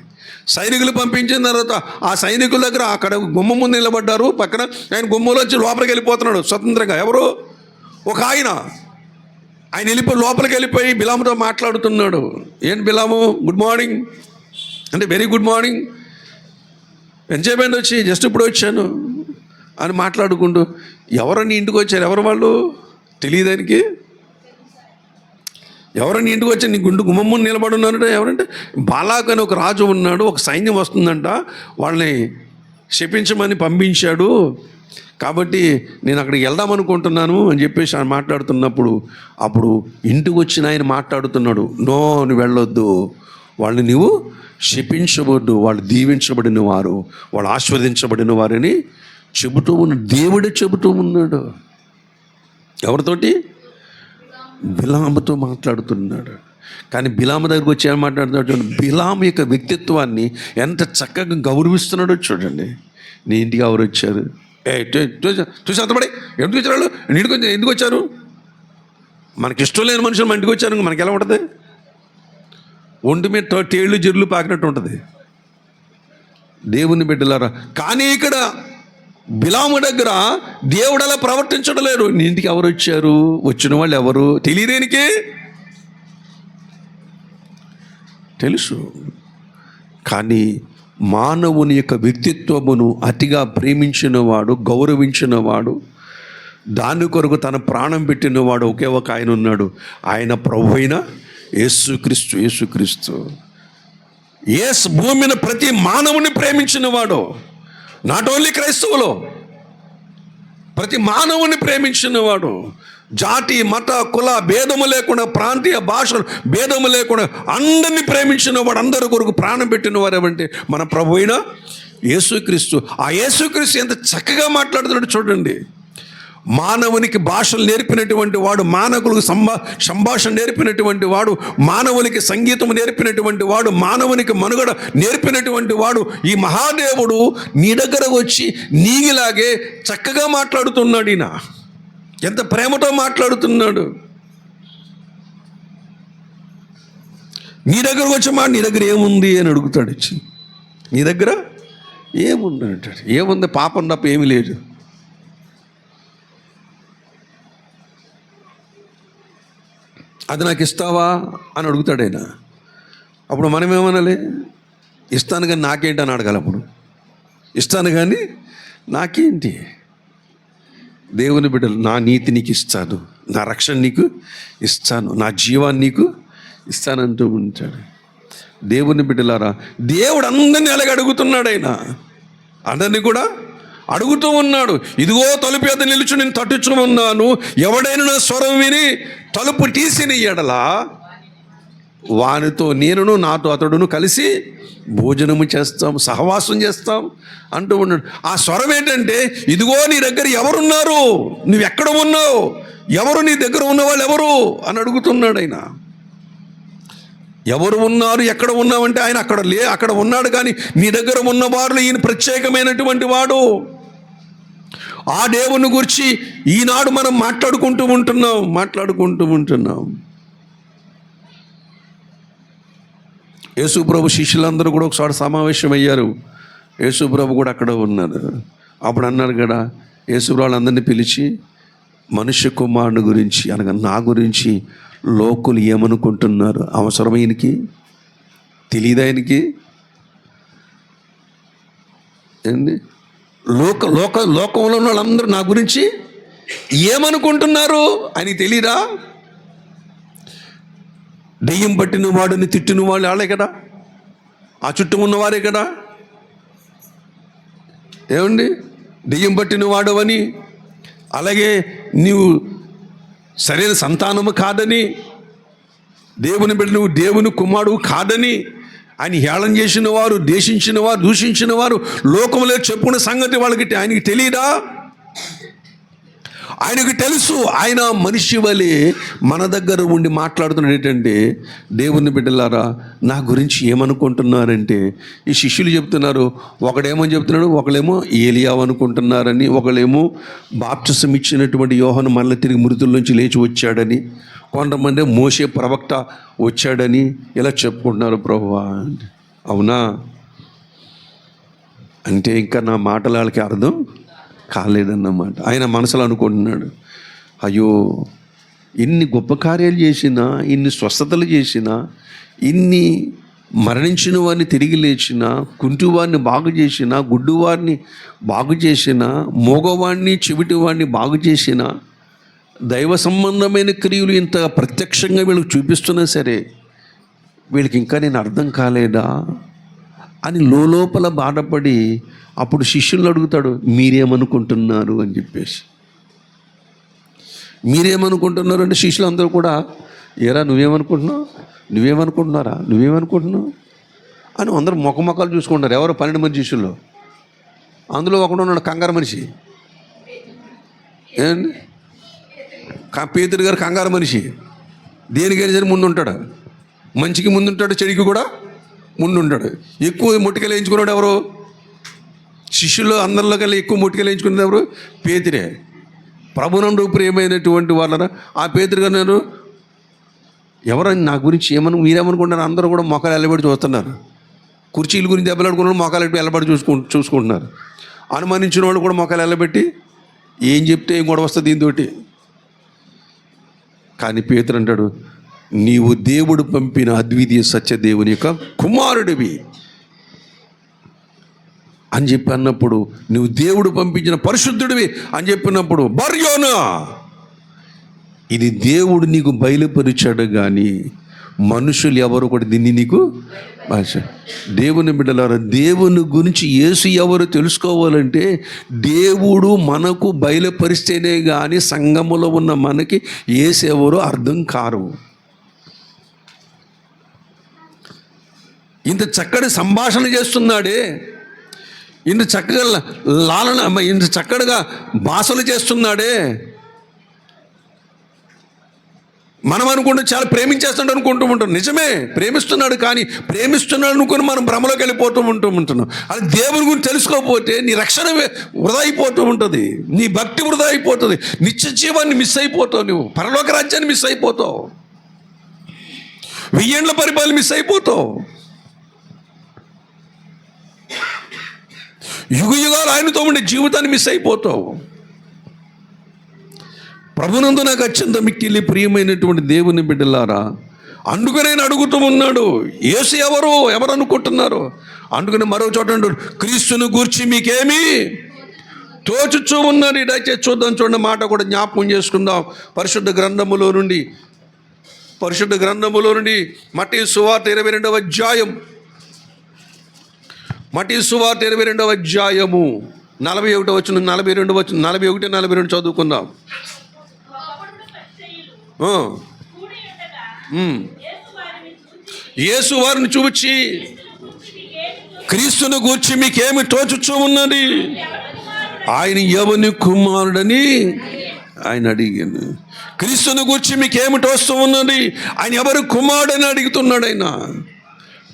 సైనికులు పంపించిన తర్వాత ఆ సైనికుల దగ్గర అక్కడ గుమ్మ ముందు నిలబడ్డారు. పక్కన ఆయన గుమ్మలో వచ్చి లోపలికి వెళ్ళిపోతున్నాడు స్వతంత్రంగా. ఎవరు? ఒక ఆయన లోపలికి వెళ్ళిపోయి బిలాముతో మాట్లాడుతున్నాడు. ఏంటి బిలాము, గుడ్ మార్నింగ్ అంటే వెరీ గుడ్ మార్నింగ్, ఎంతసేపు వచ్చి జస్ట్ ఇప్పుడు వచ్చాను అని మాట్లాడుకుంటూ. ఎవరని ఇంటికి వచ్చారు? ఎవరు వాళ్ళు? తెలియదానికి. ఎవరని ఇంటికి వచ్చి నీ గుమ్మమ్మ నిలబడి ఉన్నారంటే ఎవరంటే బాలాక్ అని ఒక రాజు ఉన్నాడు, ఒక సైన్యం వస్తుందంట, వాళ్ళని శపించమని పంపించాడు, కాబట్టి నేను అక్కడికి వెళ్దాం అనుకుంటున్నాను అని చెప్పేసి ఆయన మాట్లాడుతున్నప్పుడు అప్పుడు ఇంటికి వచ్చిన ఆయన మాట్లాడుతున్నాడు. నో, నువ్వు వెళ్ళొద్దు, వాళ్ళని నువ్వు శపించవద్దు, వాళ్ళు దీవించబడిన వారు, వాళ్ళు ఆశీర్వదించబడిన వారని చెబుతూ ఉన్నాడు. దేవుడే చెబుతూ ఉన్నాడు. ఎవరితోటి? బిలాముతో మాట్లాడుతున్నాడు. కానీ బిలాము దగ్గరకు వచ్చి ఏం మాట్లాడుతున్నాడు చూడండి. బిలాము యొక్క వ్యక్తిత్వాన్ని ఎంత చక్కగా గౌరవిస్తున్నాడో చూడండి. నీ ఇంటికి ఎవరు వచ్చారు? చూసి అంతపడి ఎందుకు వచ్చారు వాళ్ళు? ఎందుకు వచ్చారు? మనకి ఇష్టం లేని మనుషులు మన ఇంటికి వచ్చారు, మనకి ఎలా ఉంటుంది? ఒంటి మీద తేళ్ళు జిర్లు పాకినట్టు ఉంటుంది. దేవుని బిడ్డలారా, కానీ ఇక్కడ బిలాము దగ్గర దేవుడు అలా ప్రవర్తించడం లేదు. నీ ఇంటికి ఎవరు వచ్చారు? వచ్చిన వాళ్ళు ఎవరు? తెలియదేనికి తెలుసు. కానీ మానవుని యొక్క వ్యక్తిత్వమును అతిగా ప్రేమించినవాడు, గౌరవించినవాడు, దాని కొరకు తన ప్రాణం పెట్టినవాడు ఒకే ఒక ఆయన ఉన్నాడు. ఆయన ప్రభు అయిన యేసుక్రీస్తు. భూమి మీద ప్రతి మానవుని ప్రేమించినవాడు. నాట్ ఓన్లీ క్రైస్తవులు, ప్రతి మానవుని ప్రేమించినవాడు. జాతి, మత, కుల భేదము లేకుండా, ప్రాంతీయ భాషలు భేదము లేకుండా అందరినీ ప్రేమించినవాడు, అందరి కొరకు ప్రాణం పెట్టినవారు ఏమంటే మన ప్రభు అయిన యేసుక్రీస్తు. ఆ యేసుక్రీస్తు ఎంత చక్కగా మాట్లాడుతున్నాడు చూడండి. మానవునికి భాషలు నేర్పినటువంటి వాడు, మానవులకు సంభాషణ నేర్పినటువంటి వాడు, మానవునికి సంగీతం నేర్పినటువంటి వాడు, మానవునికి మనుగడ నేర్పినటువంటి వాడు ఈ మహాదేవుడు నీ దగ్గర వచ్చి నీగిలాగే చక్కగా మాట్లాడుతున్నాడు. ఈయన ఎంత ప్రేమతో మాట్లాడుతున్నాడు. నీ దగ్గరకు వచ్చి నీ దగ్గర ఏముంది అని అడుగుతాడు. నీ దగ్గర ఏముంది అంటాడు. ఏముంది? పాపం తప్ప ఏమీ లేదు. అది నాకు ఇస్తావా అని అడుగుతాడు ఆయన. అప్పుడు మనం ఏమనాలి? ఇస్తాను కానీ నాకేంటి అని అడగాలి. అప్పుడు ఇస్తాను కానీ నాకేంటి? దేవుని బిడ్డలు, నా నీతి నీకు ఇస్తాను, నా రక్షణ నీకు ఇస్తాను, నా జీవాన్ని నీకు ఇస్తానంటూ ఉంటాడు. దేవుని బిడ్డలారా, దేవుడు అందరినీ అలాగే అడుగుతున్నాడు. ఆయన అందరినీ కూడా అడుగుతూ ఉన్నాడు. ఇదిగో తలుపు ఎదుట నిలుచు నేను తట్టుచున్నాను, ఎవడైనా నా స్వరం విని తలుపు తీసిన ఎడల వానితో నేనును నాతో అతడును కలిసి భోజనము చేస్తాం, సహవాసం చేస్తాం అంటూ ఉన్నాడు. ఆ స్వరం ఏంటంటే, ఇదిగో నీ దగ్గర ఎవరున్నారు, నువ్వు ఎక్కడ ఉన్నావు, ఎవరు నీ దగ్గర ఉన్నవాళ్ళు ఎవరు అని అడుగుతున్నాడు ఆయన. ఎవరు ఉన్నారు, ఎక్కడ ఉన్నావంటే ఆయన అక్కడ ఉన్నాడు. కానీ నీ దగ్గర ఉన్నవారు ఈయన ప్రత్యేకమైనటువంటి వాడు. ఆ దేవుని గురించి ఈనాడు మనం మాట్లాడుకుంటూ ఉంటున్నాం. యేసుప్రభు శిష్యులందరూ కూడా ఒకసారి సమావేశం అయ్యారు. యేసుప్రభు కూడా అక్కడ ఉన్నారు. అప్పుడు అన్నారు కదా, యేసుప్రభు వాళ్ళందరినీ పిలిచి, మనుష్య కుమారుని గురించి అనగా నా గురించి లోకులు ఏమనుకుంటున్నారు? అవసరమైనకి తెలియదు ఆయనకి ఏంది? లోకంలో ఉన్న వాళ్ళందరూ నా గురించి ఏమనుకుంటున్నారు ఆయనకి తెలీదా? దెయ్యం పట్టిన వాడిని తిట్టిన వాళ్ళు వాళ్ళే కదా, ఆ చుట్టూ ఉన్నవారే కదా. ఏమండి? దెయ్యం పట్టిన వాడవని, అలాగే నీవు సరైన సంతానము కాదని, దేవుని బిడ్డ నువ్వు దేవుని కుమారుడు కాదని ఆయన హేళన చేసిన వారు, దేశించిన వారు, దూషించిన వారు లోకంలో చెప్పుకున్న సంగతి వాళ్ళకి ఆయనకి తెలియదా? ఆయనకు తెలుసు. ఆయన మనిషి వలె మన దగ్గర ఉండి మాట్లాడుతున్నాడు. ఏంటంటే, దేవుని బిడ్డలారా, నా గురించి ఏమనుకుంటున్నారంటే, ఈ శిష్యులు చెప్తున్నారు. ఒకడేమో చెప్తున్నాడు, ఒకళ్ళేమో ఏలియా అనుకుంటున్నారని, ఒకళ్ళేమో బాప్తిసం ఇచ్చినటువంటి యోహాను మరల తిరిగి మృతుల నుంచి లేచి వచ్చాడని, కొంతమంది మోషే ప్రవక్త వచ్చాడని ఇలా చెప్పుకుంటున్నారు. ప్రభువా, అవునా అంటే ఇంకా నా మాటల వాళ్ళకి అర్థం కాలేదన్నమాట. ఆయన మనసులో అనుకుంటున్నాడు, అయ్యో ఇన్ని గొప్ప కార్యాలు చేసినా, ఇన్ని స్వస్థతలు చేసినా, ఇన్ని మరణించిన వారిని తిరిగి లేచిన, కుంటివాడిని బాగు చేసిన, గుడ్డువాడిని బాగు చేసిన, మోగవాడిని చెవిటివాడిని బాగు చేసిన, దైవ సంబంధమైన క్రియలు ఇంత ప్రత్యక్షంగా వీళ్ళకి చూపిస్తున్నా సరే వీళ్ళకి ఇంకా నేను అర్థం కాలేదా అని లోపల బాధపడి అప్పుడు శిష్యులను అడుగుతాడు, మీరేమనుకుంటున్నారు అని చెప్పేసి. మీరేమనుకుంటున్నారు అంటే శిష్యులు అందరూ కూడా, ఏరా నువ్వేమనుకుంటున్నారా అని అందరూ మొక్కలు చూసుకుంటారు. ఎవరో 12 మంది శిష్యుల్లో అందులో ఒకడు ఉన్నాడు కంగారు మనిషి. ఏంటి? పేతురు గారు కంగారు మనిషి. దేనికైనా సరే ముందు ఉంటాడు, మంచికి ముందుంటాడు, చెడికి కూడా ముందుంటాడు. ఎక్కువ ముట్టికలు వేయించుకున్నాడు ఎవరు? శిష్యులు అందరిలో కల్లా ఎక్కువ ముట్టికలు వేయించుకున్నది ఎవరు? పేతురే. ప్రభునందు ప్రియమైనటువంటి వాళ్ళరా, ఆ పేతురు గారు ఎవరని నా గురించి మీరేమనుకుంటున్నారు? అందరూ కూడా మొక్కలు ఎల్లబడి చూస్తున్నారు. కుర్చీల గురించి దెబ్బలాడుకున్న మొక్కలు ఎల్లబడి చూసుకుంటున్నారు. అనుమానించిన వాళ్ళు కూడా మొక్కలు ఎల్లబెట్టి ఏం చెప్తే ఏం గొడవ వస్తుంది దీంతో. కానీ పేతురు అంటాడు, నీవు దేవుడు పంపిన అద్వితీయ సత్యదేవుని యొక్క కుమారుడివి అని చెప్పి అన్నప్పుడు, నువ్వు దేవుడు పంపించిన పరిశుద్ధుడివి అని చెప్పినప్పుడు, బర్యోనా ఇది దేవుడు నీకు బయలుపరిచాడు కానీ మనుషులు ఎవరు కూడా దీన్ని నీకు దేవుని బిడ్డలారా, దేవుని గురించి యేసు ఎవరు తెలుసుకోవాలంటే దేవుడు మనకు బయలుపరిస్తేనే కానీ సంఘములో ఉన్న మనకి యేసు ఎవరో అర్థం కారు. ఇంత చక్కటి సంభాషణ చేస్తున్నాడే, ఇంత చక్కగా ఇంత చక్కగా భాషలు చేస్తున్నాడే, మనం అనుకుంటే చాలా ప్రేమించేస్తాడు అనుకుంటూ ఉంటాం. నిజమే, ప్రేమిస్తున్నాడు. కానీ ప్రేమిస్తున్నాడు అనుకుని మనం భ్రమలోకి వెళ్ళిపోతూ ఉంటున్నాం. అది దేవుని గురించి తెలుసుకోకపోతే నీ రక్షణ వృధా అయిపోతూ ఉంటుంది, నీ భక్తి వృధా అయిపోతుంది, నిత్య జీవాన్ని మిస్ అయిపోతావు, నువ్వు పరలోక రాజ్యాన్ని మిస్ అయిపోతావు, 1000 ఏళ్ల పరిపాలన మిస్ అయిపోతావు. యుగయుగాలు ఆయనతో ఉండే జీవితాన్ని మిస్ అయిపోతావు. ప్రభునందు నాకు అత్యంత మిక్కిలి ప్రియమైనటువంటి దేవుని బిడ్డలారా, అందుకనే అడుగుతూ ఉన్నాడు, యేసు ఎవరు అనుకుంటున్నారు? అందుకని మరో చోట అంటాడు, క్రీస్తుని గూర్చి మీకేమి తోచుచూ ఉన్నది. దయచేసి చూద్దాం, చూడండి, మాట కూడా జ్ఞాపకం చేసుకుందాం. పరిశుద్ధ గ్రంథములో నుండి మత్తయి సువార్త 22వ అధ్యాయం, మత్తయి సువార్త 22వ అధ్యాయము 41 వచనం, 42 వచనం, 41, 42 చదువుకుందాం. యేసు వారిని చూచి, క్రీస్తుని గూర్చి మీకేమి తోచుచూ ఉన్నది? ఆయన ఎవని కుమారుడని ఆయన అడిగాను. క్రీస్తుని గూర్చి మీకేమి తోస్తూ ఉన్నది? ఆయన ఎవరి కుమారుడని అడుగుతున్నాడు. ఆయన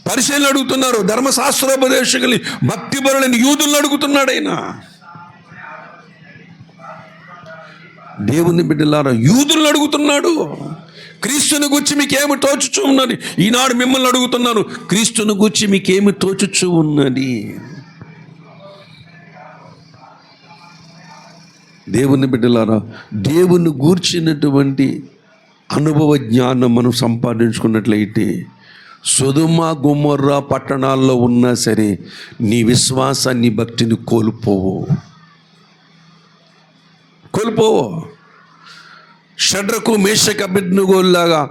పరిశీలన అడుగుతున్నారు, ధర్మశాస్త్రోపదేశకులు, భక్తిపరులైన యూదులను అడుగుతున్నాడు. ఆయన దేవుని బిడ్డలారా, యూదులను అడుగుతున్నాడు, క్రీస్తుని గూర్చి మీకేమి తోచుచూ ఉన్నది? ఈనాడు మిమ్మల్ని అడుగుతున్నాను, క్రీస్తుని గూర్చి మీకేమి తోచుచూ ఉన్నది? దేవుని బిడ్డలారా, దేవుని గూర్చినటువంటి అనుభవ జ్ఞానం మనం సంపాదించుకున్నట్లయితే సొదొమ గొమొర్రా పట్టణాల్లో ఉన్నా సరే నీ విశ్వాసాన్ని, భక్తిని కోల్పోవు. షడ్రకు, మేషకు, అబేద్నెగోలాగా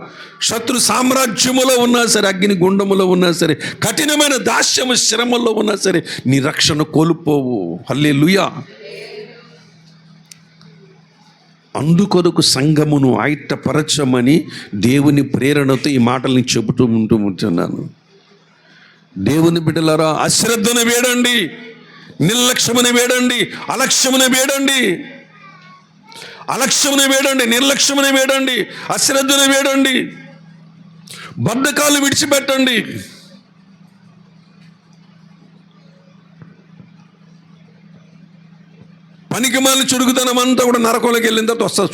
శత్రు సామ్రాజ్యములో ఉన్నా సరే, అగ్ని గుండములో ఉన్నా సరే, కఠినమైన దాస్యము శ్రమల్లో ఉన్నా సరే నీ రక్షణ కోల్పోవు. హల్లెలూయా. అందుకొరకు సంఘమును ఆయత్తపరచమని దేవుని ప్రేరణతో ఈ మాటల్ని చెబుతూ ఉంటున్నాను. దేవుని బిడ్డలారా, అశ్రద్ధను వేడండి, నిర్లక్ష్యమును వేడండి, అలక్ష్యమును వేడండి, నిర్లక్ష్యమును వేడండి, అశ్రద్ధను వేడండి, బద్ధకాలు విడిచిపెట్టండి. పనికిమాలిన చురుకుదనం అంతా కూడా నరకంలోకి వెళ్ళిన తర్వాత వస్తుంది.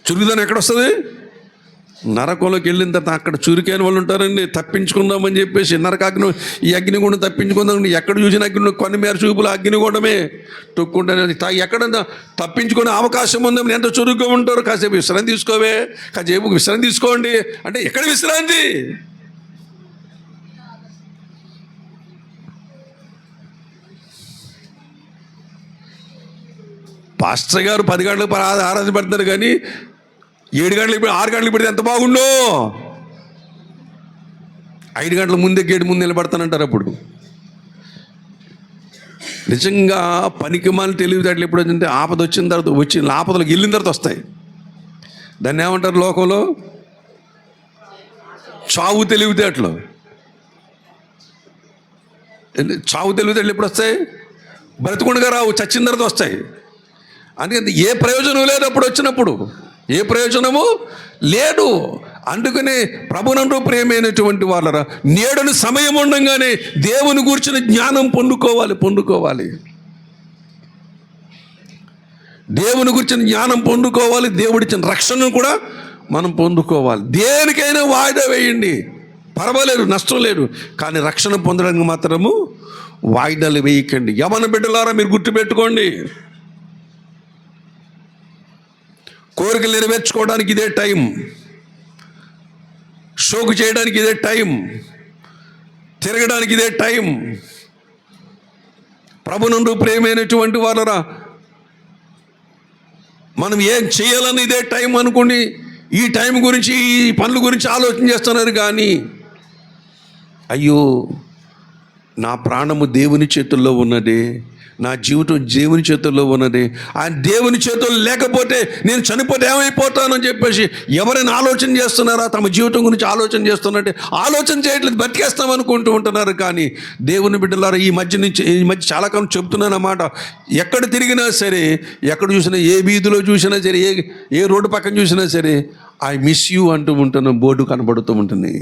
చురుకుదనం ఎక్కడ వస్తుంది? నరకంలోకి వెళ్ళిన తర్వాత. అక్కడ చురుకైన వాళ్ళు ఉంటారండి, తప్పించుకుందామని చెప్పేసి నరకాగ్ని, ఈ అగ్నిగుండం తప్పించుకుందాం. ఎక్కడ చూసిన అగ్ని, కొన్ని మేర చూపులు అగ్నిగుండమే తొక్కుంటానే. ఎక్కడ తప్పించుకునే అవకాశం ఉందని ఎంత చురుగ్గా ఉంటారు. కాసేపు విశ్రాంతి తీసుకోవే, కాసేపు విశ్రాంతి తీసుకోండి అంటే ఎక్కడ విశ్రాంతి? పాస్టర్ గారు 10 గంటలకు ఆరాధన పెడతారు, కానీ 7 గంటలకు 6 గంటలకు పెడితే ఎంత బాగుండో. 5 గంటల ముందే గేటు ముందు నిలబడతానంటారు. అప్పుడు నిజంగా పనికిమాలిన తెలివితేటలు ఎప్పుడు వచ్చింటే ఆపద వచ్చిన తర్వాత, ఆపదలకు వెళ్ళిన తర్వాత వస్తాయి. దాన్ని ఏమంటారు లోకంలో? చావు తెలివితేటలు. చావు తెలివితేటలు ఎప్పుడు వస్తాయి? బ్రతుకుండగా రావు, చచ్చిన తర్వాత వస్తాయి. అందుకని ఏ ప్రయోజనం లేదు అప్పుడు వచ్చినప్పుడు, ఏ ప్రయోజనము లేదు. అందుకనే ప్రభునందు ప్రియమైనటువంటి వాళ్ళరా, నేడును సమయం ఉండగానే దేవుని గూర్చిన జ్ఞానం పొందుకోవాలి. దేవుని గురించిన జ్ఞానం పొందుకోవాలి. దేవుడిచ్చిన రక్షణను కూడా మనం పొందుకోవాలి. దేనికైనా వాయిదా వేయండి, పర్వాలేదు, నష్టం లేదు, కానీ రక్షణ పొందడానికి మాత్రము వాయిదాలు వేయకండి. యవన బిడ్డలారా, మీరు గుర్తుపెట్టుకోండి, కోరికలు నెరవేర్చుకోవడానికి ఇదే టైం, షోకు చేయడానికి ఇదే టైం, తిరగడానికి ఇదే టైం. ప్రభునందు ప్రియమైనటువంటి వాళ్ళరా, మనం ఏం చేయాలని ఇదే టైం అనుకోండి. ఈ టైం గురించి, ఈ పనుల గురించి ఆలోచన చేస్తున్నారు, కానీ అయ్యో నా ప్రాణము దేవుని చేతుల్లో ఉన్నది, నా జీవితం దేవుని చేతుల్లో ఉన్నది, ఆయన దేవుని చేతుల్లో లేకపోతే నేను చనిపోతే ఏమైపోతానని చెప్పేసి ఎవరైనా ఆలోచన చేస్తున్నారా? తమ జీవితం గురించి ఆలోచన చేస్తున్నట్టే ఆలోచన చేయట్లేదు, బతికేస్తాం అనుకుంటూ ఉంటున్నారు. కానీ దేవుని బిడ్డలారా, ఈ మధ్య చాలా కాలం చెప్తున్నాను అన్నమాట. ఎక్కడ తిరిగినా సరే, ఎక్కడ చూసినా, ఏ వీధిలో చూసినా సరే, ఏ రోడ్డు పక్కన చూసినా సరే, ఐ మిస్ యూ అంటూ ఉంటున్న బోర్డు కనబడుతూ ఉంటుంది.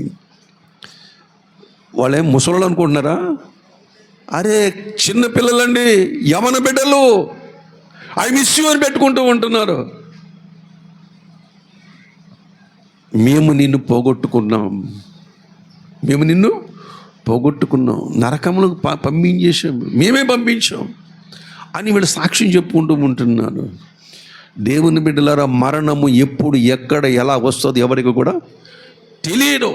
వాళ్ళేం ముసలోళ్ళు అనుకుంటున్నారా? అరే చిన్న పిల్లలండి, యవన బిడ్డలు, ఐ మిస్ యూ అని పెట్టుకుంటూ ఉంటున్నారు. మేము నిన్ను పోగొట్టుకున్నాం, మేము నిన్ను పోగొట్టుకున్నాం, నరకములకు పంపించేసాం, మేమే పంపించాం అని వీళ్ళు సాక్ష్యం చెప్పుకుంటూ ఉంటున్నాను. దేవుని బిడ్డలారా, మరణము ఎప్పుడు ఎక్కడ ఎలా వస్తుందో ఎవరికి కూడా తెలియదు.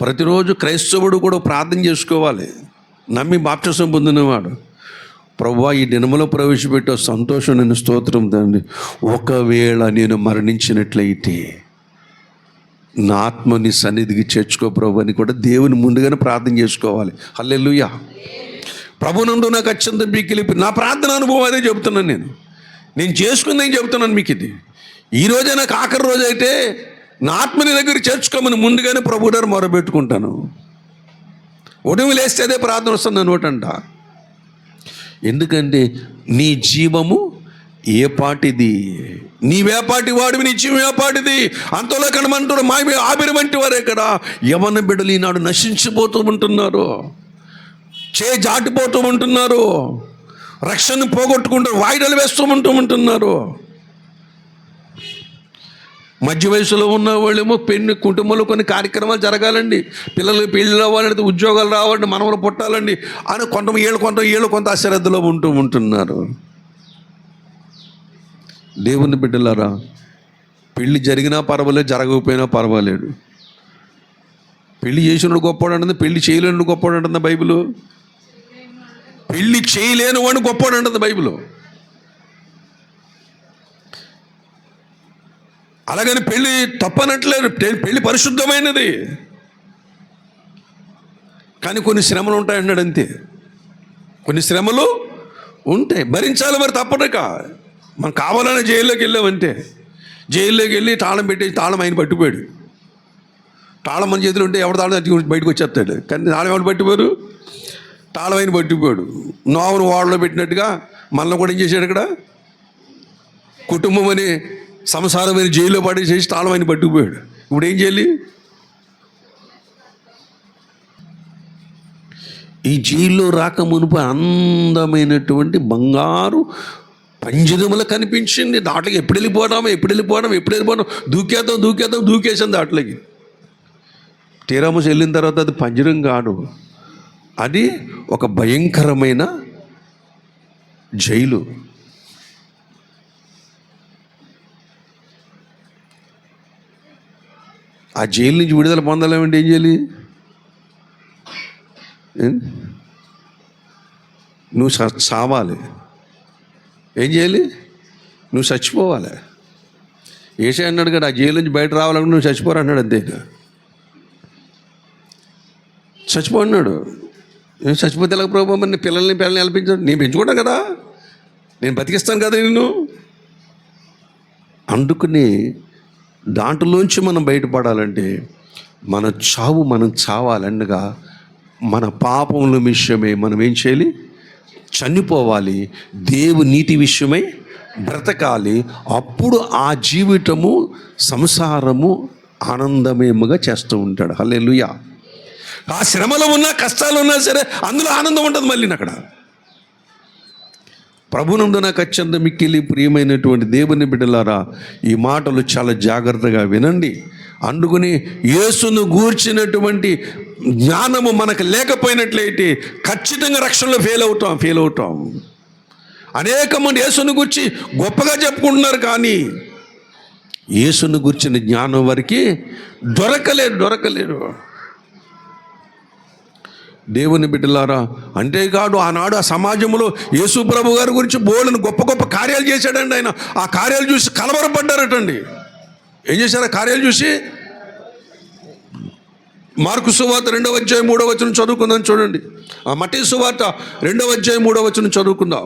ప్రతిరోజు క్రైస్తవుడు కూడా ప్రార్థన చేసుకోవాలి. నమ్మి బాప్తిసం పొందినవాడు, ప్రభువా ఈ దినములో ప్రవేశపెట్టే సంతోషం, నేను స్తోత్రం తండ్రి. ఒకవేళ నేను మరణించినట్లయితే నా ఆత్మని సన్నిధికి చేర్చుకో ప్రభు అని కూడా దేవుని ముందుగానే ప్రార్థన చేసుకోవాలి. హల్లెలూయా. ప్రభునందు నాకు అత్యంత మిక్కిలి నా ప్రార్థన అనుభవం అదే చెబుతున్నాను. నేను చేసుకుందని చెబుతున్నాను మీకు. ఇది ఈరోజే నాకు ఆఖరి రోజు అయితే నా ఆత్మని దగ్గర చేర్చుకోమని ముందుగానే ప్రభు గారు మొరబెట్టుకుంటాను. ఉదయం లేస్తే అదే ప్రార్థన వస్తుంది నా నోటంట. ఎందుకంటే నీ జీవము ఏ పాటిది, నీవేపాటి వాడివి, నీ జీవం ఏ పాటిది. అంతలో కనమంటాడు మా ఆవిరి వంటి వారే కదా. యవ్వన బిడ్డలు ఈనాడు నశించిపోతూ ఉంటున్నారు, జాటిపోతూ ఉంటున్నారు, రక్షణ పోగొట్టుకుంటారు, వాయిదాలు వేస్తూ ఉంటున్నారు. మధ్య వయసులో ఉన్న వాళ్ళేమో కుటుంబంలో కొన్ని కార్యక్రమాలు జరగాలండి, పిల్లలు పెళ్ళి అవ్వాలంటే, ఉద్యోగాలు రావాలండి, మనవలు పుట్టాలండి అని కొంత అశ్రద్ధలో ఉంటున్నారు. దేవుని బిడ్డలారా, పెళ్ళి జరిగినా పర్వాలేదు, జరగకపోయినా పర్వాలేదు. పెళ్లి చేసినోడు గొప్పవాడు అంటుంది, పెళ్లి చేయలేని గొప్పవాడు అంటుంది బైబిల్. పెళ్లి చేయలేని వాడిని గొప్పవాడు అంటుంది బైబిల్. అలాగని పెళ్ళి తప్పనట్లేదు, పెళ్ళి పరిశుద్ధమైనది. కానీ కొన్ని శ్రమలు ఉంటాయన్నాడు, అంతే. కొన్ని శ్రమలు ఉంటాయి, భరించాలి, మరి తప్పనక. మనం కావాలని జైల్లోకి వెళ్ళామంటే, జైల్లోకి వెళ్ళి తాళం పెట్టి తాళం ఆయన పట్టిపోయాడు. తాళం మన చేతులు ఉంటే ఎవరు తాళం బయటకు వచ్చేస్తాడు, కానీ తాళం ఎవరు పట్టిపోయారు? తాళం ఆయన పట్టిపోయాడు. నోవును వాడలో పెట్టినట్టుగా మనల్ని కూడా ఏం చేశాడు ఇక్కడ? కుటుంబం అని, సంసారం అని జైల్లో పడేసేసి తాళం ఆయన పట్టుకుపోయాడు. ఇప్పుడు ఏం చేయాలి? ఈ జైల్లో రాక మునుపు అందమైనటువంటి బంగారు పంజరముల కనిపించింది. దాంట్లోకి ఎప్పుడు వెళ్ళిపోవడం, దూకేసాం దాంట్లోకి. తీరామస్ వెళ్ళిన తర్వాత అది పంజరం కాదు, అది ఒక భయంకరమైన జైలు. ఆ జైలు నుంచి విడుదల పొందాలంటే ఏం చేయాలి? నువ్వు చావాలి. ఏం చేయాలి? నువ్వు చచ్చిపోవాలి. ఏసే అన్నాడు కదా, ఆ జైలు నుంచి బయట రావాలని నువ్వు చచ్చిపోరు అన్నాడు. అంతే, చచ్చిపో అన్నాడు. నేను చచ్చిపోతే ఎలా ప్రభావం? మరి పిల్లల్ని నిలిపించాడు. నేను పెంచుకుంటాను కదా, నేను బతికిస్తాను కదా నిన్ను. అందుకని దాంట్లోంచి మనం బయటపడాలంటే మనం చావాలన్నగా మన పాపముల విషయమై మనం ఏం చేయాలి? చనిపోవాలి. నీతి విషయమై బ్రతకాలి. అప్పుడు ఆ జీవితము, సంసారము ఆనందమేముగా చేస్తూ ఉంటాడు. హల్లెలూయా. ఆ శ్రమలో ఉన్నా, కష్టాలు ఉన్నా సరే అందులో ఆనందం ఉంటుంది. మళ్ళీ అక్కడ ప్రభునందు నాకు అత్యంత మిక్కిలి ప్రియమైనటువంటి దేవుని బిడ్డలారా, ఈ మాటలు చాలా జాగ్రత్తగా వినండి. అందుకని యేసును గూర్చినటువంటి జ్ఞానము మనకు లేకపోయినట్లయితే ఖచ్చితంగా రక్షణలో ఫెయిల్ అవుతాం. అనేక మంది యేసును గూర్చి గొప్పగా చెప్పుకుంటున్నారు, కానీ యేసును గూర్చిన జ్ఞానం వారికి దొరకలేదు. దేవుని బిడ్డలారా, అంతేకాదు ఆనాడు ఆ సమాజంలో యేసు ప్రభు గారి గురించి బోళ్ళను గొప్ప కార్యాలు చేశాడండి ఆయన. ఆ కార్యాలు చూసి కలవరపడ్డారటండి. ఏం చేశారు? ఆ కార్యాలు చూసి మార్కు సువార్త 2వ అధ్యాయం 3వ వచనం చదువుకుందాం. చూడండి, ఆ మత్తయి సువార్త 2వ అధ్యాయం 3వ వచనం చదువుకుందాం.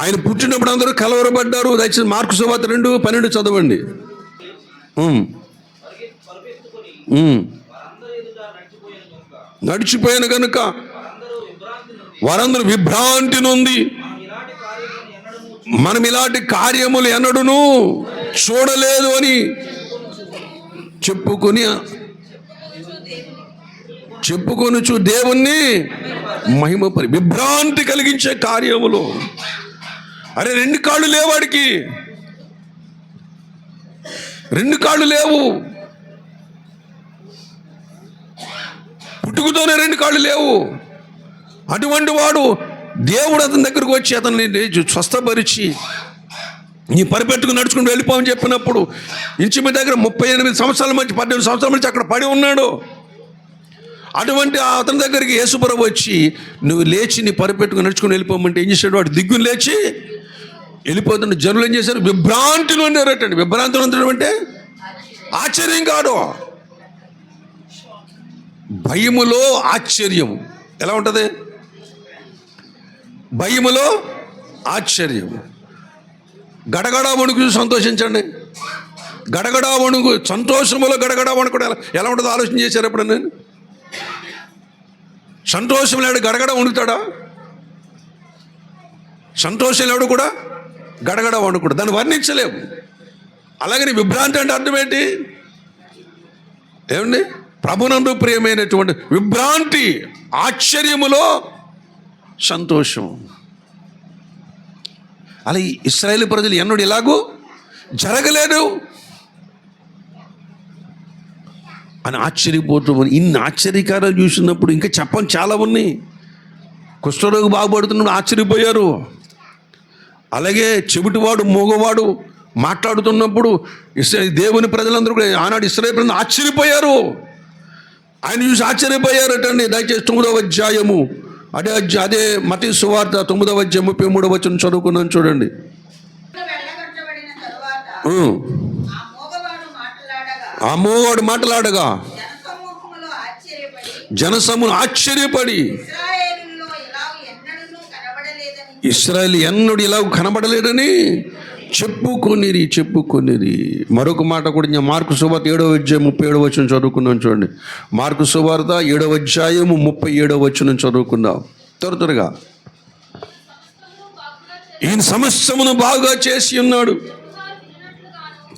ఆయన పుట్టినప్పుడు అందరూ కలవరపడ్డారు. దయచేసి మార్కు సువార్త 2:12 చదవండి. నడిచిపోయాను కనుక వారందరూ విభ్రాంతి నొంది, మనం ఇలాంటి కార్యములు ఎన్నడూను చూడలేదు అని చెప్పుకొని చెప్పుకొనుచు దేవుణ్ణి మహిమపరి. విభ్రాంతి కలిగించే కార్యములు. అరే 2 కాళ్ళు లేవు వాడికి, 2 కాళ్ళు లేవు, పుట్టుకతోనే 2 కాళ్ళు లేవు. అటువంటి వాడు దేవుడు అతని దగ్గరకు వచ్చి అతన్ని స్వస్థపరిచి నీ పరిపెట్టుకుని నడుచుకుని వెళ్ళిపోవని చెప్పినప్పుడు ఇంచుమి దగ్గర 38 సంవత్సరాల నుంచి 18 సంవత్సరాల నుంచి అక్కడ పడి ఉన్నాడు. అటువంటి అతని దగ్గరికి యేసుప్రభు వచ్చి నువ్వు లేచి నీ పరిపెట్టుకుని నడుచుకుని వెళ్ళిపోమంటే ఏం చేశాడు? వాడు దిగ్గుని లేచి వెళ్ళిపోతున్న జనులు ఏం చేశారు? విభ్రాంతిలో ఉన్నారటండి. విభ్రాంతిలో ఉండడం అంటే ఆశ్చర్యం కాదు, భయములో ఆశ్చర్యం. ఎలా ఉంటుంది? భయములో ఆశ్చర్యం. గడగడా వణుకు సంతోషించండి. గడగడా వణుకు, సంతోషములో గడగడా వణుకుడు ఎలా ఉంటుందో ఆలోచన చేశారు ఎప్పుడు? నేను సంతోషం లేడు గడగడ వణుకుతాడా? సంతోషం లేడు కూడా గడగడ వణుకుడు, దాన్ని వర్ణించలేము. అలాగని విభ్రాంతి అంటే అర్థం ఏంటి? ఏమండి? ప్రభునందు ప్రియమైనటువంటి విభ్రాంతి, ఆశ్చర్యములో సంతోషం. అలా ఇశ్రాయేలు ప్రజలు ఎన్నడూ ఇలాగూ జరగలేదు అని ఆశ్చర్యపోతూ, ఇన్ని ఆశ్చర్యకారాలు చూసినప్పుడు ఇంకా చెప్పని చాలా ఉన్నాయి. కుష్ఠరోగి బాగుపడుతున్నప్పుడు ఆశ్చర్యపోయారు. అలాగే చెవిటివాడు మూగవాడు మాట్లాడుతున్నప్పుడు దేవుని ప్రజలందరూ కూడా ఆనాడు ఇశ్రాయేలు ప్రజలు ఆశ్చర్యపోయారు. ఆయన చూసి ఆశ్చర్యపోయారటండి. దయచేసి 9వ అధ్యాయము అదే మత్తయి సువార్త 9వ అధ్యాయం 33వ వచనం చదువుకున్నాను చూడండి. ఆ మూగవాడు మాట్లాడగా జనసమూహం ఆశ్చర్యపడి ఇశ్రాయేలు ఎన్నడూ ఇలా కనబడలేదని చెప్పుకొనిరి. మరొక మాట కూడా నేను మార్కు సువార్త 7వ అధ్యాయం 37వ వచనం చదువుకున్నాం చూడండి. మార్కు సువార్త 7వ అధ్యాయము 37వ వచనం చదువుకుందాం త్వరగా. ఈయన సమస్తమును బాగా చేసి ఉన్నాడు.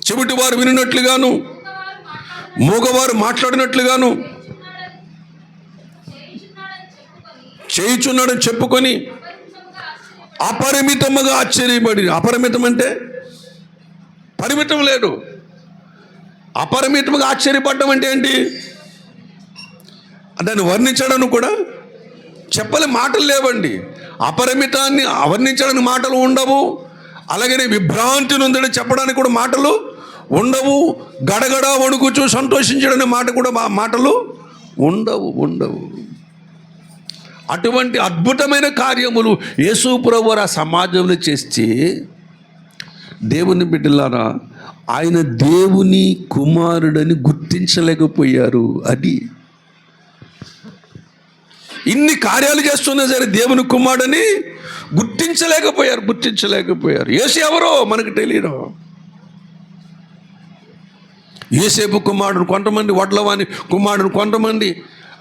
చెవిటి వారు వినినట్లుగాను, మూగవారు మాట్లాడినట్లుగాను చేయుచున్నాడని చెప్పుకొని అపరిమితముగా ఆశ్చర్యపడి. అపరిమితం అంటే పరిమితం లేదు. అపరిమితంగా ఆశ్చర్యపడడం అంటే ఏంటి? దాన్ని వర్ణించడానికి కూడా చెప్పలే మాటలు లేవండి. అపరిమితాన్ని వర్ణించడానికి మాటలు ఉండవు. అలాగనే విభ్రాంతి నొందని చెప్పడానికి కూడా మాటలు ఉండవు. గడగడ వణుకుచు సంతోషించడానికి మాట కూడా మాటలు ఉండవు. అటువంటి అద్భుతమైన కార్యములు యేసు ప్రభువు ఆ సమాజంలో చేస్తే దేవుని బిడ్డలారా ఆయన దేవుని కుమారుడని గుర్తించలేకపోయారు. అది ఇన్ని కార్యాలు చేస్తున్నా సరే దేవుని కుమారుడని గుర్తించలేకపోయారు. యేసు ఎవరో మనకు తెలియదు. యోసేపు కుమారుడు కొంతమంది, వడ్లవాని కుమారుడు కొంతమంది,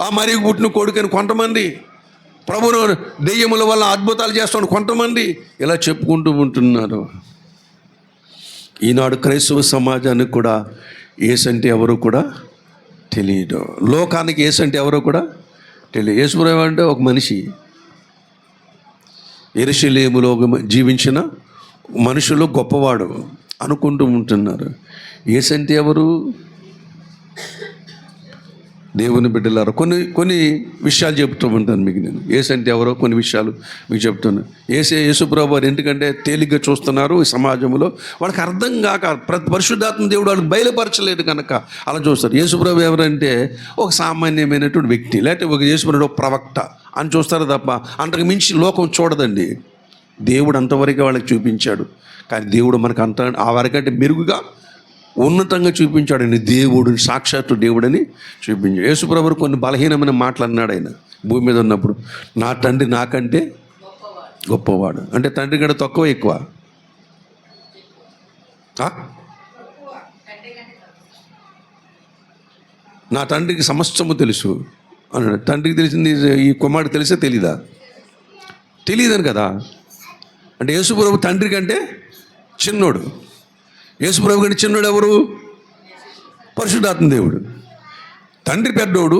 ఆ మరి పుట్టిన కొడుకని కొంతమంది, ప్రభువును దెయ్యముల వల్ల అద్భుతాలు చేస్తాడు కొంతమంది, ఇలా చెప్పుకుంటూ ఉంటున్నారు. ఈనాడు క్రైస్తవ సమాజానికి కూడా యేసంటే ఎవరో కూడా తెలియదు. లోకానికి యేసంటే ఎవరో కూడా తెలియదు. యేసుప్రభు అంటే ఒక మనిషి, యెరూషలేములో జీవించిన మనుషులు గొప్పవాడు అనుకుంటూ ఉంటున్నారు. యేసంటే ఎవరు? దేవుని బిడ్డలారా కొన్ని విషయాలు చెప్తూ ఉంటాను మీకు. నేను యేసంటే ఎవరో కొన్ని విషయాలు మీకు చెప్తున్నాను. యేసుప్రభు వారు ఎందుకంటే తేలిగ్గా చూస్తున్నారు ఈ సమాజంలో, వాళ్ళకి అర్థం కాక పరిశుద్ధాత్మ దేవుడు వాళ్ళకి బయలుపరచలేదు కనుక అలా చూస్తారు. యేసుప్రభు ఎవరంటే ఒక సామాన్యమైనటువంటి వ్యక్తి, లేకపోతే ఒక యేసుప్రభుడు ఒక ప్రవక్త అని చూస్తారు తప్ప అంతకు మించి లోకం చూడదండి. దేవుడు అంతవరకు వాళ్ళకి చూపించాడు. కానీ దేవుడు మనకు ఆ వరకంటే మెరుగుగా ఉన్నతంగా చూపించాడు. దేవుడు సాక్షాత్తు దేవుడని చూపించాడు. యేసుప్రభువు కొన్ని బలహీనమైన మాటలు అన్నాడు ఆయన భూమి మీద ఉన్నప్పుడు. నా తండ్రి నాకంటే గొప్పవాడు అంటే తండ్రి కంటే తక్కువ ఎక్కువ? నా తండ్రికి సమస్తము తెలుసు అన్నాడు. తండ్రికి తెలిసింది ఈ కుమారుడికి తెలిసే తెలీదా? తెలియదని కదా. అంటే యేసుప్రభు తండ్రి కంటే చిన్నోడు. యేసుప్రభు కంటే చిన్నోడు ఎవరు? పరిశుద్ధాత్మ దేవుడు. తండ్రి పెద్దోడు,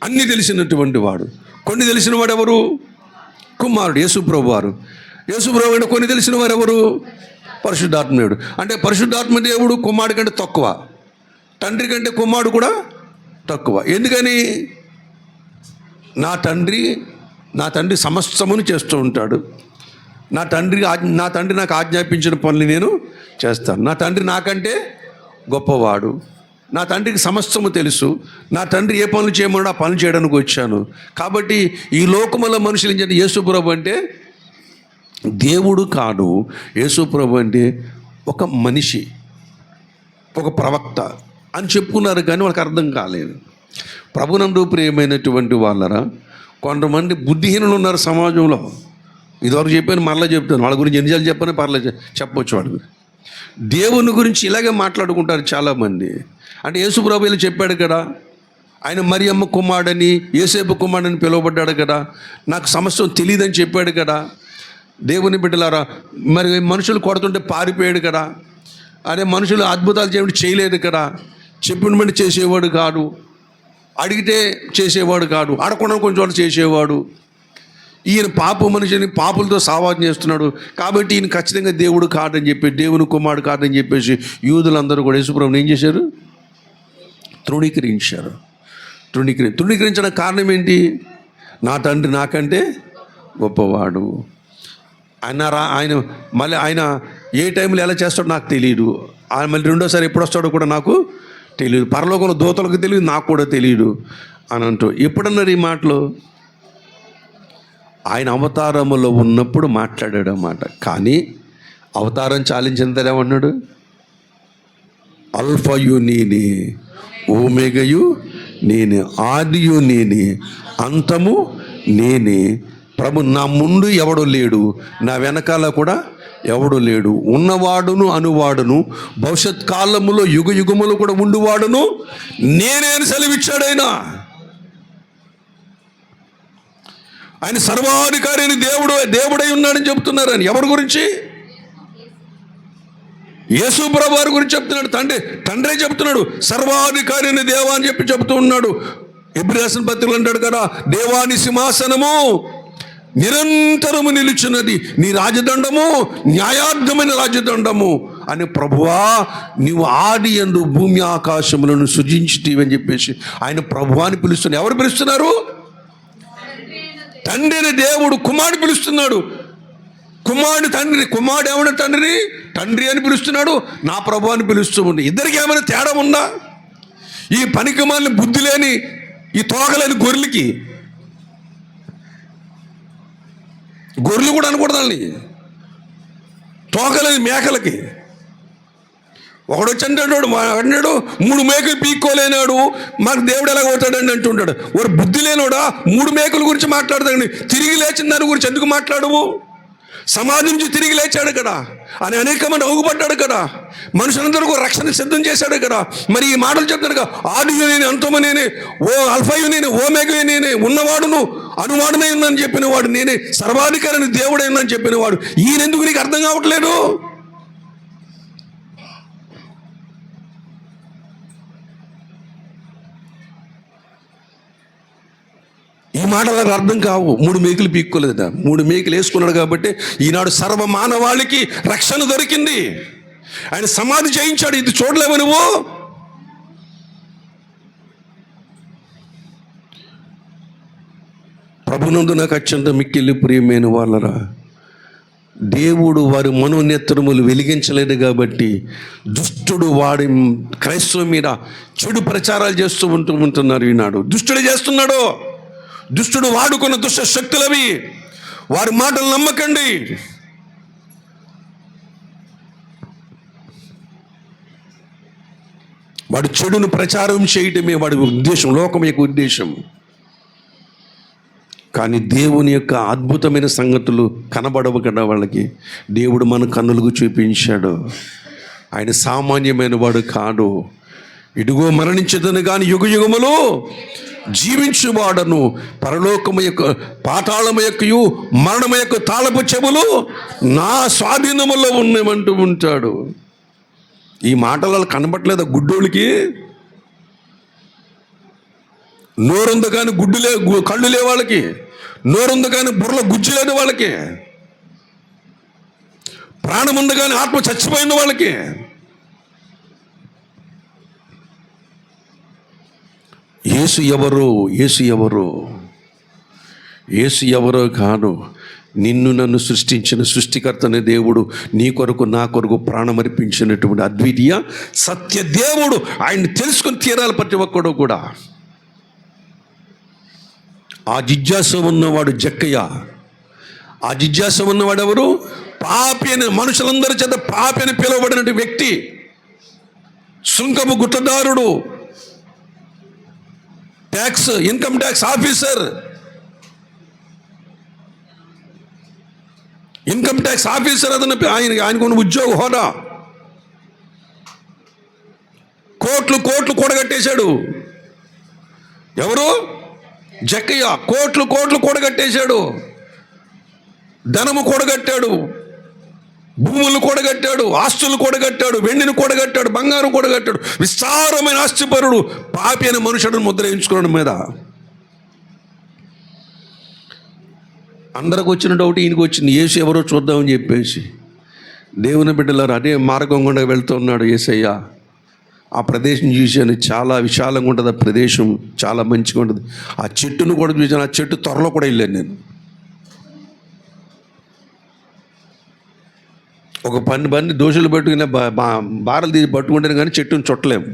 అన్నీ తెలిసినటువంటి వాడు. కొన్ని తెలిసిన వాడు ఎవరు? కుమారుడు యేసుప్రభు వారు. యేసుప్రభు అంటే కొన్ని తెలిసిన వారు ఎవరు? పరిశుద్ధాత్మదేవుడు. అంటే పరిశుద్ధాత్మ దేవుడు కుమారుడి కంటే తక్కువ, తండ్రి కంటే కుమారుడు కూడా తక్కువ. ఎందుకని? నా తండ్రి సమస్తమును చేస్తూ ఉంటాడు. నా తండ్రి నాకు ఆజ్ఞాపించిన పనులు నేను చేస్తాను. నా తండ్రి నాకంటే గొప్పవాడు. నా తండ్రికి సమస్తము తెలుసు. నా తండ్రి ఏ పనులు చేయమన్నాడో ఆ పనులు చేయడానికి వచ్చాను. కాబట్టి ఈ లోకములో మనుషులు ఏం చేయాలి? యేసుప్రభు అంటే దేవుడు కాదు. యేసుప్రభు అంటే ఒక మనిషి, ఒక ప్రవక్త అని చెప్పుకున్నారు, కానీ వాళ్ళకి అర్థం కాలేదు. ప్రభునందు ప్రియమైనటువంటి వాళ్ళరా, కొంతమంది బుద్ధిహీనులు ఉన్నారు సమాజంలో. ఇదివరకు చెప్పాను, మరలా చెప్తాను. వాళ్ళ గురించి ఎన్నిసార్లు చెప్పని పర్లేదు, చెప్పొచ్చు. వాళ్ళు దేవుని గురించి ఇలాగే మాట్లాడుకుంటారు చాలామంది. అంటే యేసుప్రభు ఇలా చెప్పాడు కదా, ఆయన మరియమ్మ కుమారుడని, యేసేపు కుమారుడని పిలువబడ్డాడు కదా, నాకు సమస్తం తెలియదని చెప్పాడు కదా, దేవుని బిడ్డలారా, మరి మనుషులు కొడుతుంటే పారిపోయాడు కదా, అదే మనుషులు అద్భుతాలు చేయలేదు కదా, చెప్పిన బట్టి చేసేవాడు కాదు, అడిగితే చేసేవాడు కాదు, అడగకుండా కొంచెం చేసేవాడు. ఈయన పాప మనిషిని పాపులతో సావాసం చేస్తున్నాడు, కాబట్టి ఈయన ఖచ్చితంగా దేవుడు కాదని చెప్పి, దేవుని కుమారుడు కాదని చెప్పేసి యూదులందరూ కూడా యేసుప్రభుని ఏం చేశారు? తృణీకరించారు. తృణీకరించడానికి కారణం ఏంటి? నా తండ్రి నాకంటే గొప్పవాడు. ఆయన ఏ టైంలో ఎలా చేస్తాడో నాకు తెలియదు. ఆయన మళ్ళీ రెండోసారి ఎప్పుడు వస్తాడో కూడా నాకు తెలియదు. పరలోకంలో దూతలకు తెలియదు, నాకు కూడా తెలియదు అని అంటూ ఎప్పుడన్నారు ఈ మాటలు? ఆయన అవతారములో ఉన్నప్పుడు మాట్లాడాడు అన్నమాట. కానీ అవతారం చాలించిన తర్వాత ఏమన్నాడు? అల్ఫయు నేనే, ఓమెగయు నేనే, ఆదియు నేనే, అంతము నేనే. ప్రభు, నా ముందు ఎవడు లేడు, నా వెనకాల కూడా ఎవడు లేడు, ఉన్నవాడును అనువాడును, భవిష్యత్ కాలములో యుగ యుగములు కూడా ఉండువాడును నేనే అని సెలవిచ్చాడు. ఆయన సర్వాధికారి అని దేవుడై ఉన్నాడని చెప్తున్నారు. అని ఎవరి గురించి? యేసుప్రభు వారి గురించి చెప్తున్నాడు. తండ్రే చెప్తున్నాడు, సర్వాధికారి అని దేవా అని చెప్తూ ఉన్నాడు. ఎబ్రీ రాసిన పత్రికలు అంటాడు కదా, దేవాని సింహాసనము నిరంతరము నిలుచున్నది, నీ రాజదండము న్యాయార్థమైన రాజదండము అని. ప్రభువా, నీవు ఆది యందు భూమి ఆకాశములను సృజించితివని చెప్పేసి ఆయన ప్రభువాని పిలుస్తున్నారు. ఎవరు పిలుస్తున్నారు? తండ్రి అయిన దేవుడు కుమారుడు పిలుస్తున్నాడు. కుమారుడు ఏమన్నా తండ్రి అని పిలుస్తున్నాడు, నా ప్రభు అని పిలుస్తూ ఉంది. ఇద్దరికి ఏమైనా తేడా ఉందా? ఈ పనికిమాలిన బుద్ధి లేని, ఈ తోకలేని గొర్రెలు కూడా అనకూడదండి, తోకలేని మేకలకి. ఒకడు వచ్చి అన్నాడు 3 మేకలు పీక్కోలేనాడు, మాకు దేవుడు ఎలా పోతాడండి అంటుంటాడు. వాడు బుద్ధి లేనోడా? 3 మేకల గురించి మాట్లాడతాడండి, తిరిగి లేచిన దాని గురించి ఎందుకు మాట్లాడవు? సమాధి నుంచి తిరిగి లేచాడు కదా, అని అనేక మంది ఔగుపడ్డాడు కదా, మనుషులందరూ రక్షణ సిద్ధం చేశాడు కదా. మరి ఈ మాటలు చెప్తాడు కదా, ఆదియు నేనే, అంతము నేనే, ఓ అల్ఫయు నేనే, ఓమెగయు నేనే, ఉన్నవాడును అనువాడునై ఉన్నాను చెప్పిన వాడు నేనే, సర్వాధికారిని దేవుడై ఉన్నాను చెప్పిన వాడు. ఈయనెందుకు నీకు అర్థం కావట్లేదు? ఈ మాటలకు అర్థం కావు. 3 మేకులు పీక్కోలేదట, 3 మేకులు వేసుకున్నాడు కాబట్టి ఈనాడు సర్వ మానవాళికి రక్షణ దొరికింది. ఆయన సమాధి చేయించాడు. ఇది చూడలేవు నువ్వు? ప్రభునందు నాకు అత్యంత మిక్కిలి ప్రియమైన వాళ్ళరా, దేవుడు వారి మనోనేత్రములు వెలిగించలేదు కాబట్టి దుష్టుడు వాడి క్రైస్తవం మీద చెడు ప్రచారాలు చేస్తూ ఉంటున్నారు. ఈనాడు దుష్టుడు చేస్తున్నాడు. దుష్టుడు వాడుకున్న దుష్ట శక్తులవి. వారి మాటలు నమ్మకండి. వాడు చెడును ప్రచారం చేయటమే వాడి ఉద్దేశం, లోకం యొక్క ఉద్దేశం. కానీ దేవుని యొక్క అద్భుతమైన సంగతులు కనబడవు కదా వాళ్ళకి. దేవుడు మన కన్నులకు చూపించాడు. ఆయన సామాన్యమైన వాడు కాదు. ఇదిగో మరణించదని కానీ యుగ యుగములు జీవించువాడను, పరలోకము యొక్క పాతాళము యొక్కయు మరణము యొక్క తాళపు చెవులు నా స్వాధీనములో ఉన్నామంటూ ఉంటాడు. ఈ మాటలలో కనబట్లేదా గుడ్డోళ్ళకి? నోరుంది కానీ కళ్ళు లే వాళ్ళకి, నోరుంది కానీ బుర్రలో గుజ్జు లేని వాళ్ళకి, ప్రాణం ఉంది కానీ ఆత్మ చచ్చిపోయిన వాళ్ళకి. యేసు ఎవరు? యేసు ఎవరు? యేసు ఎవరో కాదు, నిన్ను నన్ను సృష్టించిన సృష్టికర్తనే దేవుడు, నీ కొరకు నా కొరకు ప్రాణమర్పించినటువంటి అద్వితీయ సత్య దేవుడు. ఆయన్ని తెలుసుకొని తీరాలి ప్రతి ఒక్కడు కూడా. ఆ జిజ్ఞాస ఉన్నవాడు జక్కయ్య. ఆ జిజ్ఞాస ఉన్నవాడు ఎవరు? పాపి అని, మనుషులందరి చేత పాపి అని పిలువబడిన వ్యక్తి, సుంకము గుట్టదారుడు, income tax officer. Income tax officer అతను, ఆయనకున్న ఉద్యోగ హోదా. కోట్లు కోట్లు కూడగట్టేశాడు. ఎవరు? జక్కయ్య. కోట్లు కోట్లు కూడగట్టేశాడు. ధనము కూడగట్టాడు, భూములు కూడగట్టాడు, ఆస్తులు కూడగట్టాడు, వెండిని కూడగట్టాడు, బంగారం కూడగట్టాడు. విస్తారమైన ఆస్తిపరుడు. పాపి అనే మనుషుడు ముద్ర వేయించుకోవడం మీద. అందరికి వచ్చిన డౌట్ ఈయనకు వచ్చింది, యేసు ఎవరో చూద్దామని చెప్పేసి. దేవుని బిడ్డలారు, అదే మార్గం గుండా వెళ్తున్నాడు యేసయ్య. ఆ ప్రదేశం చూశాను, చాలా విశాలంగా ఉంటుంది. ఆ ప్రదేశం చాలా మంచిగా ఉంటుంది. ఆ చెట్టును కూడా చూశాను. ఆ చెట్టు త్వరలో కూడా వెళ్ళాను నేను. ఒక పని దోషులు పెట్టుకునే బారలు తీసి పట్టుకుంటాను కానీ చెట్టును చుట్టలేము.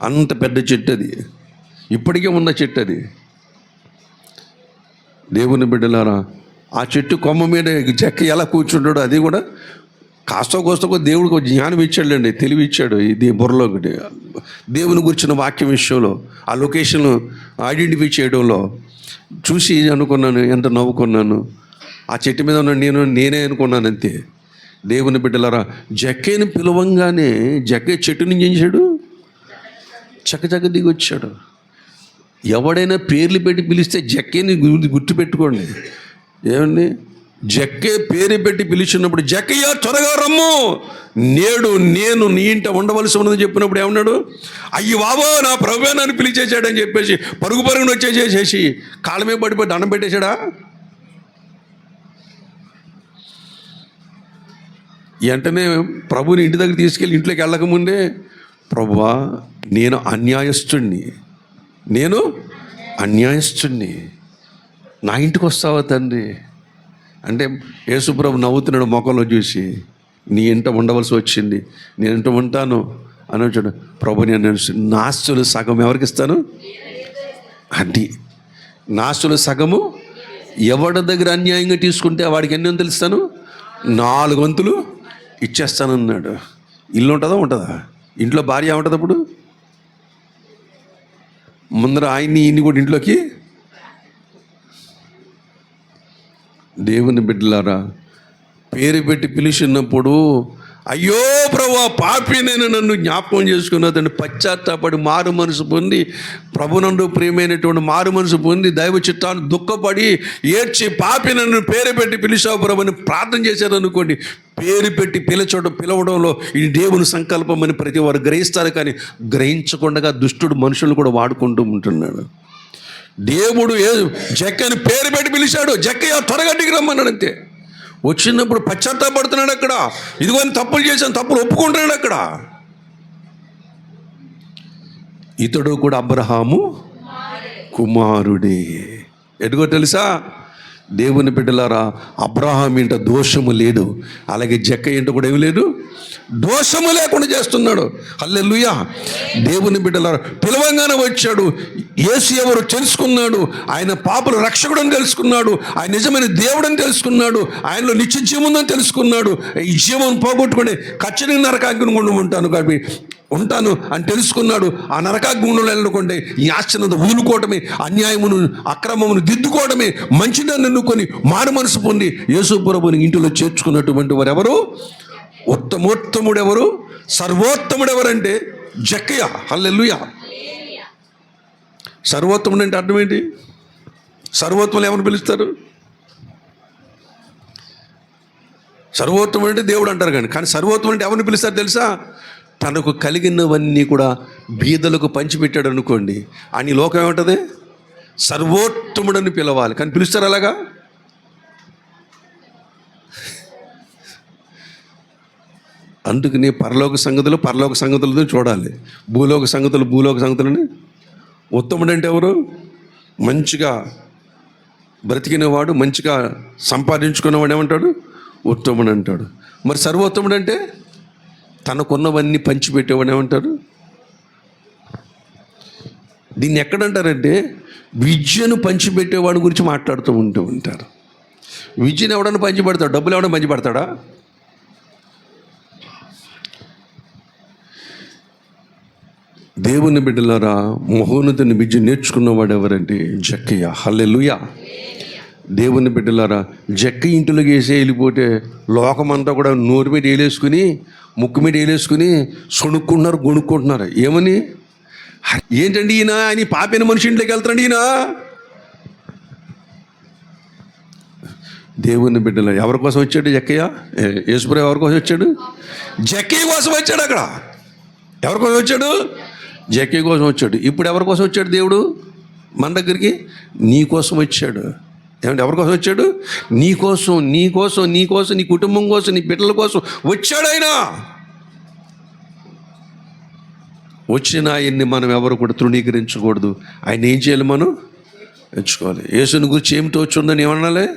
అంత పెద్ద చెట్టు అది. ఇప్పటికే ఉన్న చెట్టు అది. దేవుని బిడ్డలారా, ఆ చెట్టు కొమ్మ మీద చెక్క ఎలా కూర్చుంటాడో, అది కూడా కాస్త కోస్త దేవుడికి జ్ఞానం ఇచ్చాడండి, తెలివి ఇచ్చాడు. ఇది బుర్రలో ఒకటి దేవుని గురించిన వాక్యం విషయంలో, ఆ లొకేషన్ ఐడెంటిఫై చేయడంలో చూసి అనుకున్నాను, ఎంత నవ్వుకున్నాను. ఆ చెట్టు మీద ఉన్న నేనే అనుకున్నాను అంతే. దేవుని బిడ్డలారా, జక్కయ్యని పిలవంగానే జక్కయ్య చెట్టు నుంచి ఏం చేశాడు? చక్కచక్క దిగి వచ్చాడు. ఎవడైనా పేర్లు పెట్టి పిలిస్తే జక్కయ్యని గుర్తుపెట్టుకోండి. ఏమండి, జక్కయ్య పేరు పెట్టి పిలిచినప్పుడు, జక్కయ్య త్వరగా రమ్ము, నేడు నేను నీ ఇంట ఉండవలసి ఉన్నదని చెప్పినప్పుడు ఏమన్నాడు? అయ్యి బాబో, నా ప్రభువే నన్ను పిలిచేశాడని చెప్పేసి పరుగును వచ్చేసేసి కాళ్ళమే పడిపోయి దండం పెట్టేశాడా? వెంటనే ప్రభుని ఇంటి దగ్గర తీసుకెళ్ళి ఇంట్లోకి వెళ్ళకముందే, ప్రభువా, నేను అన్యాయస్తుణ్ణి, నా ఇంటికి వస్తావా తండ్రి అంటే, యేసుప్రభు నవ్వుతున్నాడు మొక్కలో చూసి. నీ ఇంట ఉండవలసి వచ్చింది, నేను ఇంట ఉంటాను అని వచ్చాడు. ప్రభు, నేను నాస్తులు సగం ఎవరికి ఇస్తాను? అది నాస్తులు సగము ఎవరి దగ్గర అన్యాయంగా తీసుకుంటే వాడికి ఎన్ని వంతులు ఇస్తాను? 4 వంతులు ఇచ్చేస్తానన్నాడు. ఇల్లు ఉంటుందా? ఇంట్లో భార్య ఉంటుంది. అప్పుడు ముందర ఆయన్ని ఈయన్ని కూడా ఇంట్లోకి. దేవుని బిడ్డలారా, పేరు పెట్టి పిలిచినప్పుడు, అయ్యో ప్రభువా, పాపి నేను, నన్ను జ్ఞాపకం చేసుకున్నదని పశ్చాత్తాపడి మారు మనసు పొంది, ప్రభునందు ప్రియమైనటువంటి మారు మనసు పొంది, దైవ చిత్తాన్ని దుఃఖపడి ఏడ్చి, పాపి నన్ను పేరు పెట్టి పిలిచావు ప్రభు అని ప్రార్థన చేశారనుకోండి, పేరు పెట్టి పిలవడంలో ఇది దేవుని సంకల్పం అని ప్రతి వారు గ్రహిస్తారు. కానీ గ్రహించకుండా దుష్టుడు మనుషులు కూడా వాడుకుంటూ ఉంటున్నాడు. దేవుడు జక్కని పేరు పెట్టి పిలిచాడు. జక్కయ్య త్వరగా దిగి రమ్మన్నాడు అంతే. వచ్చినప్పుడు పశ్చాత్తాపడుతున్నాడు. అక్కడ ఇదిగో తప్పులు చేశాను, తప్పులు ఒప్పుకుంటున్నాడు. అక్కడ ఇతడు కూడా అబ్రహాము కుమారుడే. ఎదుగో తెలుసా దేవుని బిడ్డలారా, అబ్రహాం ఇంట దోషము లేదు, అలాగే జక్కయ్య ఇంట కూడా ఏమి లేదు, దోషము లేకుండా చేస్తున్నాడు. హల్లెలూయా. దేవుని బిడ్డలారా, పిలవంగానే వచ్చాడు. యేసు ఎవరు తెలుసుకున్నాడు. ఆయన పాపుల రక్షకుడని తెలుసుకున్నాడు. ఆయన నిజమైన దేవుడని తెలుసుకున్నాడు. ఆయనలో నిత్య జీవనం తెలుసుకున్నాడు. ఈ జీవం పోగొట్టుకుని ఖచ్చితంగా నరకాగ్ని ఉంటాను అని తెలుసుకున్నాడు. ఆ నరకాగ్నిలో వెళ్ళకుంటే ఈ ఆశ్చర్యంతో వదులుకోవటమే, అన్యాయమును అక్రమమును దిద్దుకోవడమే, మంచిదాన్ని ఎన్నుకొని మారు మనసు పొంది యేసు ప్రభువుని ఇంటిలో చేర్చుకున్నటువంటి వారు ఎవరు? ఉత్తమోత్తముడు ఎవరు? సర్వోత్తముడు ఎవరంటే జక్కయ్య. హల్లెలూయా. సర్వోత్తముడు అంటే అర్థం ఏంటి? సర్వోత్తములు ఎవరిని పిలుస్తారు? సర్వోత్తముడు అంటే దేవుడు అంటారు. కానీ సర్వోత్తముడు అంటే ఎవరిని పిలుస్తారు తెలుసా? తనకు కలిగినవన్నీ కూడా బీదలకు పంచిపెట్టాడు అనుకోండి, అని లోకం ఏమంటుంది? సర్వోత్తముడని పిలవాలి. కానీ పిలుస్తారు అలాగా? అందుకని పరలోక సంగతులతో చూడాలి, భూలోక సంగతులని. ఉత్తముడు అంటే ఎవరు? మంచిగా బ్రతికినవాడు, మంచిగా సంపాదించుకున్నవాడు ఏమంటాడు? ఉత్తముడు అంటాడు. మరి సర్వోత్తముడు అంటే తనకున్నవన్నీ పంచిపెట్టేవాడు ఏమంటారు? దీన్ని ఎక్కడంటారంటే విద్యను పంచిపెట్టేవాడి గురించి మాట్లాడుతూ ఉంటారు. విద్యను ఎవడన్నా పంచిపెడతాడు? డబ్బులు ఎవడన్నా పంచిపెడతాడా? దేవుని బిడ్డలారా, మహోన్నతుని విద్య నేర్చుకున్నవాడు ఎవరంటే జక్కయ్య. హల్లెలూయా. దేవుని బిడ్డలారా, జక్కయ్య ఇంటిలోకి వేసి వెళ్ళిపోతే లోకమంతా కూడా నోరు మీద వేలేసుకుని, ముక్కు మీద వేలేసుకుని సొణుక్కుంటున్నారు, గొణుక్కుంటున్నారు. ఏమని? ఏంటండి ఈయన, ఆయన పాపిన మనిషి ఇంట్లోకి వెళ్తాడు ఈయన. దేవుని బిడ్డల ఎవరి కోసం వచ్చాడు జక్కయ్య? యేసుప్రభు ఎవరి కోసం వచ్చాడు? జక్కయ్య కోసం వచ్చాడు. అక్కడ ఎవరి కోసం వచ్చాడు? జక్కయ్య కోసం వచ్చాడు. ఇప్పుడు ఎవరి కోసం వచ్చాడు దేవుడు మన దగ్గరికి? నీ కోసం వచ్చాడు. ఏమంటే ఎవరి కోసం వచ్చాడు? నీ కోసం, నీ కుటుంబం కోసం, నీ బిడ్డల కోసం వచ్చాడు ఆయన. వచ్చిన ఆయన్ని మనం ఎవరు కూడా తృణీకరించకూడదు. ఆయన ఏం చేయాలి? మనం తెచ్చుకోవాలి. యేసుని గురించి ఏమిటి వచ్చిందని ఏమనాలి?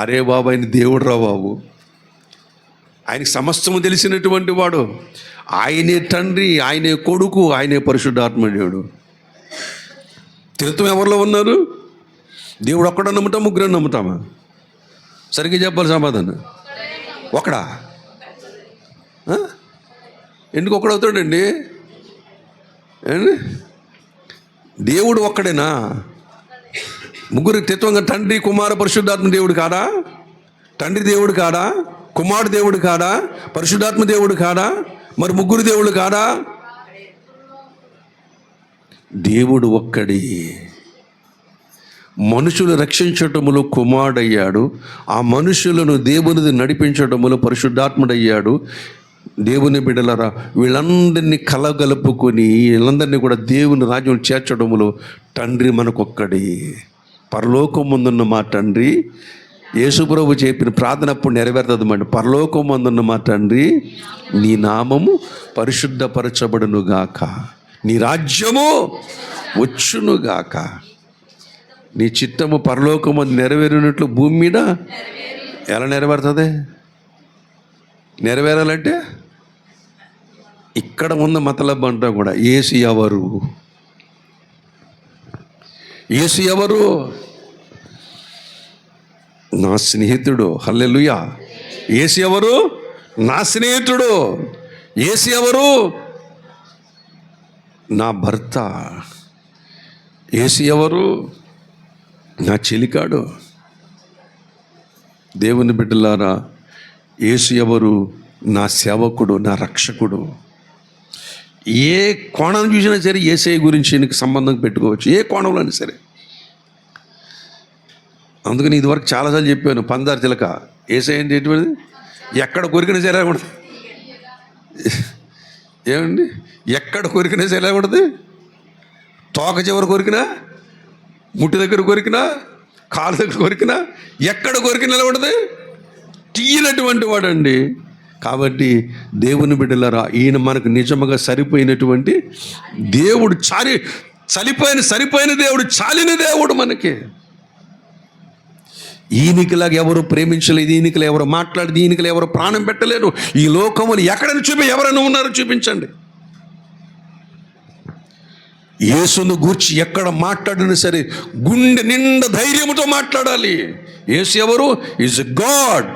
అరే బాబు, ఆయన దేవుడు రా బాబు, ఆయనకి సమస్తము తెలిసినటువంటి వాడు, ఆయనే తండ్రి, ఆయనే కొడుకు, ఆయనే పరిశుద్ధాత్మదేవుడు. త్రిత్వం ఎవరిలో ఉన్నారు? దేవుడు ఒక్కడని నమ్ముతాం, ముగ్గురని నమ్ముతామా? సరిగ్గా చెప్పాలి సమాధానం. ఒకడా? ఎందుకు ఒక్కడవుతాడండి? దేవుడు ఒక్కడేనా? ముగ్గురు త్రిత్వంగా తండ్రి, కుమార, పరిశుద్ధాత్మ దేవుడు కాదా? తండ్రి దేవుడు కాదా? కుమారుడు దేవుడు కాదా? పరిశుద్ధాత్మ దేవుడు కాదా? మరి ముగ్గురు దేవుడు కాదా? దేవుడు ఒక్కడి. మనుషులు రక్షించటములో కుమారుడయ్యాడు, ఆ మనుషులను దేవునిది నడిపించటములో పరిశుద్ధాత్ముడయ్యాడు. దేవుని బిడ్డలారా, వీళ్ళందరినీ కలగలుపుకొని వీళ్ళందరినీ కూడా దేవుని రాజ్యం చేర్చడములో తండ్రి మనకొక్కడి. పరలోకం ముందున్న మా తండ్రి, యేసుప్రభు చెప్పిన ప్రార్థన అప్పుడు నెరవేరుతుంది మాట. పరలోకం ముందున్న మా తండ్రి, నీ నామము పరిశుద్ధపరచబడునుగాక, నీ రాజ్యము వచ్చునుగాక, నీ చిత్తము పరలోకము నెరవేరినట్లు భూమి మీద ఎలా నెరవేరుతుంది? నెరవేరాలంటే ఇక్కడ ఉన్న మతలబ్ అంతా కూడా యేసు ఎవరు? యేసు ఎవరు? నా స్నేహితుడు. హల్లెలూయా. యేసు ఎవరు? నా స్నేహితుడు. యేసు ఎవరు? నా భర్త. యేసు ఎవరు? నా చెలికాడు. దేవుని బిడ్డలారా, యేసు ఎవరు? నా సేవకుడు, నా రక్షకుడు. ఏ కోణం చూసినా సరే యేసయ్య గురించి నీకు సంబంధం పెట్టుకోవచ్చు, ఏ కోణంలో అయినా సరే. అందుకని ఇదివరకు చాలాసార్లు చెప్పాను, పందారు చిలక. యేసయ్య అంటే ఎటువంటిది? ఎక్కడ కొరికినా సరే ఉండదు. ఏమండి? ఎక్కడ కొరికినా సరే ఉండదు. తోక చివరి కొరికినా, ముట్టి దగ్గర కొరికినా, కాలు దగ్గర కొరికినా, ఎక్కడ కొరికినా ఉండదు. తీయనటువంటి వాడండి. కాబట్టి దేవుని బిడ్డలారా, ఈయన మనకు నిజముగా సరిపోయినటువంటి దేవుడు. సరిపోయిన దేవుడు, చాలిన దేవుడు మనకి. ఈయనకిలాగా ఎవరు ప్రేమించలేదు, ఈయనకిలా ఎవరు మాట్లాడదు, ఈయనకిలా ఎవరు ప్రాణం పెట్టలేరు. ఈ లోకములు ఎక్కడైనా ఎవరైనా ఉన్నారో చూపించండి. యేసును గూర్చి ఎక్కడ మాట్లాడినా సరే గుండె నిండా ధైర్యంతో మాట్లాడాలి. యేసు ఎవరు? Is god,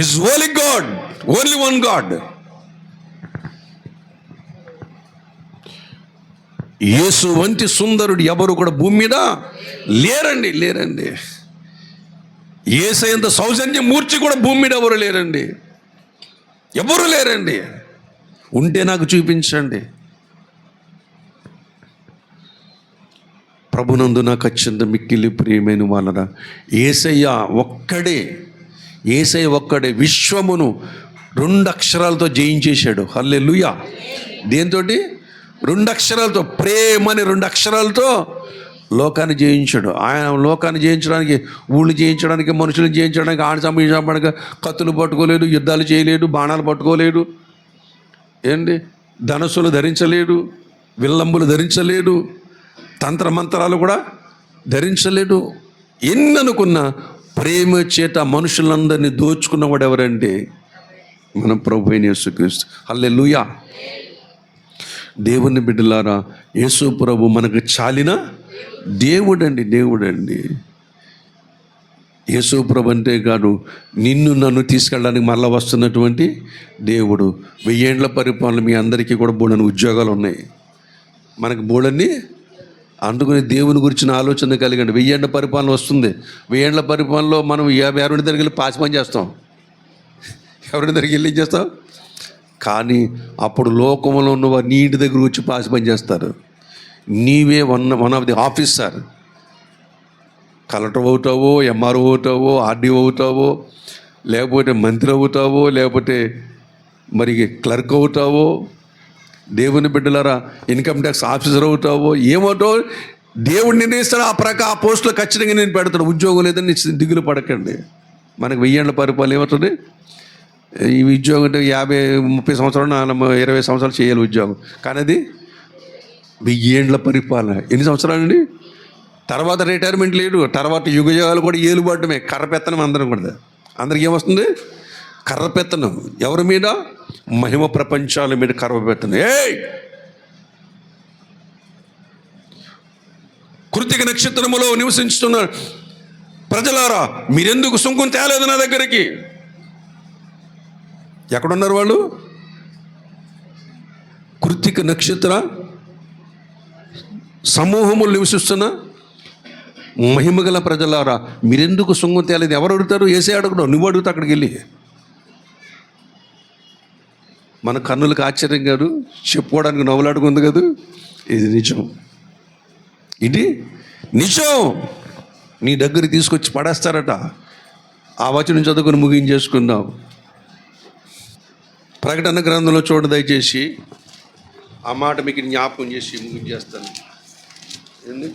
is only god, only one god. Yesu వంటి సుందరుడు ఎవరు కూడా భూమి మీద లేరండి. యేసయ్యంత సౌజన్య మూర్తి కూడా భూమి మీద ఎవరు లేరండి. ఉంటే నాకు చూపించండి. ప్రభునందు నాకు అత్యంత మిక్కిలి ప్రియమైన వాళ్ళరా, యేసయ్య ఒక్కడే. యేసయ్య ఒక్కడే విశ్వమును 2 అక్షరాలతో జయించేశాడు. హల్లెలూయా. దేంతోటి? 2 అక్షరాలతో, ప్రేమని 2 అక్షరాలతో లోకాన్ని జయించాడు. ఆయన లోకాన్ని జయించడానికి, ఊళ్ళు జయించడానికి, మనుషులను జయించడానికి, చంపడానికి కత్తులు పట్టుకోలేడు, యుద్ధాలు చేయలేడు, బాణాలు పట్టుకోలేడు, ఏంటి ధనస్సులు ధరించలేడు, విల్లంబులు ధరించలేడు, తంత్రమంత్రాలు కూడా ధరించలేడు. ఎన్ననుకున్న ప్రేమ చేత మనుషులందరినీ దోచుకున్నవాడు ఎవరంటే మన ప్రభు అయిన యేసుక్రీస్తు. హల్లెలూయా. దేవుని బిడ్డలారా, యేసు ప్రభు మనకు చాలిన దేవుడండి. యేసు ప్రభు అంటే కాదు, నిన్ను నన్ను తీసుకెళ్ళడానికి మళ్ళీ వస్తున్నటువంటి దేవుడు. 1000 ఏండ్ల పరిపాలన మీ అందరికీ కూడా బోడని ఉద్యోగాలు ఉన్నాయి, మనకు బోడని. అందుకని దేవుని గురించిన ఆలోచన కలిగండి. 1000 ఏండ్ల పరిపాలన వస్తుంది. 1000 ఏండ్ల పరిపాలనలో మనం 50 దగ్గరికి వెళ్ళి పాచి పని చేస్తాం. ఎవరి దగ్గరికి వెళ్ళి ఏం చేస్తాం? కానీ అప్పుడు లోకంలో ఉన్న వారు నీ ఇంటి దగ్గర వచ్చి పాచి పని చేస్తారు. నీవే one of the officer. Collector అవుతావో, ఎంఆర్ఓ అవుతావో, ఆర్డీఓ అవుతావో, లేకపోతే మంత్రి అవుతావో, లేకపోతే మరి క్లర్క్ అవుతావో, దేవుని బిడ్డలారా ఇన్కమ్ ట్యాక్స్ ఆఫీసర్ అవుతావో, ఏమవుతావో దేవుడు నిర్ణయిస్తాడు. ఆ పోస్టులో ఖచ్చితంగా నేను పెడతాడు. ఉద్యోగం లేదని దిగులు పడకండి. మనకు 1000 ఏండ్ల పరిపాలన ఏమవుతుంది? ఈ ఉద్యోగం అంటే 50-30 సంవత్సరాలు, 20 సంవత్సరాలు చేయాలి ఉద్యోగం. కానీ అది 1000 ఏండ్ల పరిపాలన. ఎన్ని సంవత్సరాలండి? తర్వాత రిటైర్మెంట్ లేదు. తర్వాత యుగయుగాలు కూడా ఏలుబడమే, కర్రపెత్తనం. అందరం కూడా అందరికి ఏమొస్తుంది? కర్రపెత్తనం. ఎవరి మీద? మహిమ ప్రపంచాల మీద కర్రపెత్తనం. కృత్తిక నక్షత్రములో నివసించుతున్న ప్రజలారా, మీరెందుకు సుంకం తేలేదు నా దగ్గరికి? ఎక్కడున్నారు వాళ్ళు? కృత్తిక నక్షత్ర సమూహములు నివసిస్తున్న మహిమగల ప్రజలారా, మీరెందుకు సుంగం తేలేదు? ఎవరు అడుగుతారు? ఏసే అడుగుడు, నువ్వు అడుగుతా అక్కడికి వెళ్ళి. మన కన్నులకు ఆశ్చర్యం కాదు, చెప్పుకోవడానికి నవ్వులాడుకుంది కదా. ఇది నిజం, ఇది నిజం. నీ దగ్గరికి తీసుకొచ్చి పడేస్తారట. ఆ వచనం చదువుకొని ముగించేసుకుందాం. ప్రకటన గ్రంథంలో చూడ దయచేసి. ఆ మాట మీకు జ్ఞాపకం చేసి ముగించేస్తాను. ఏంది?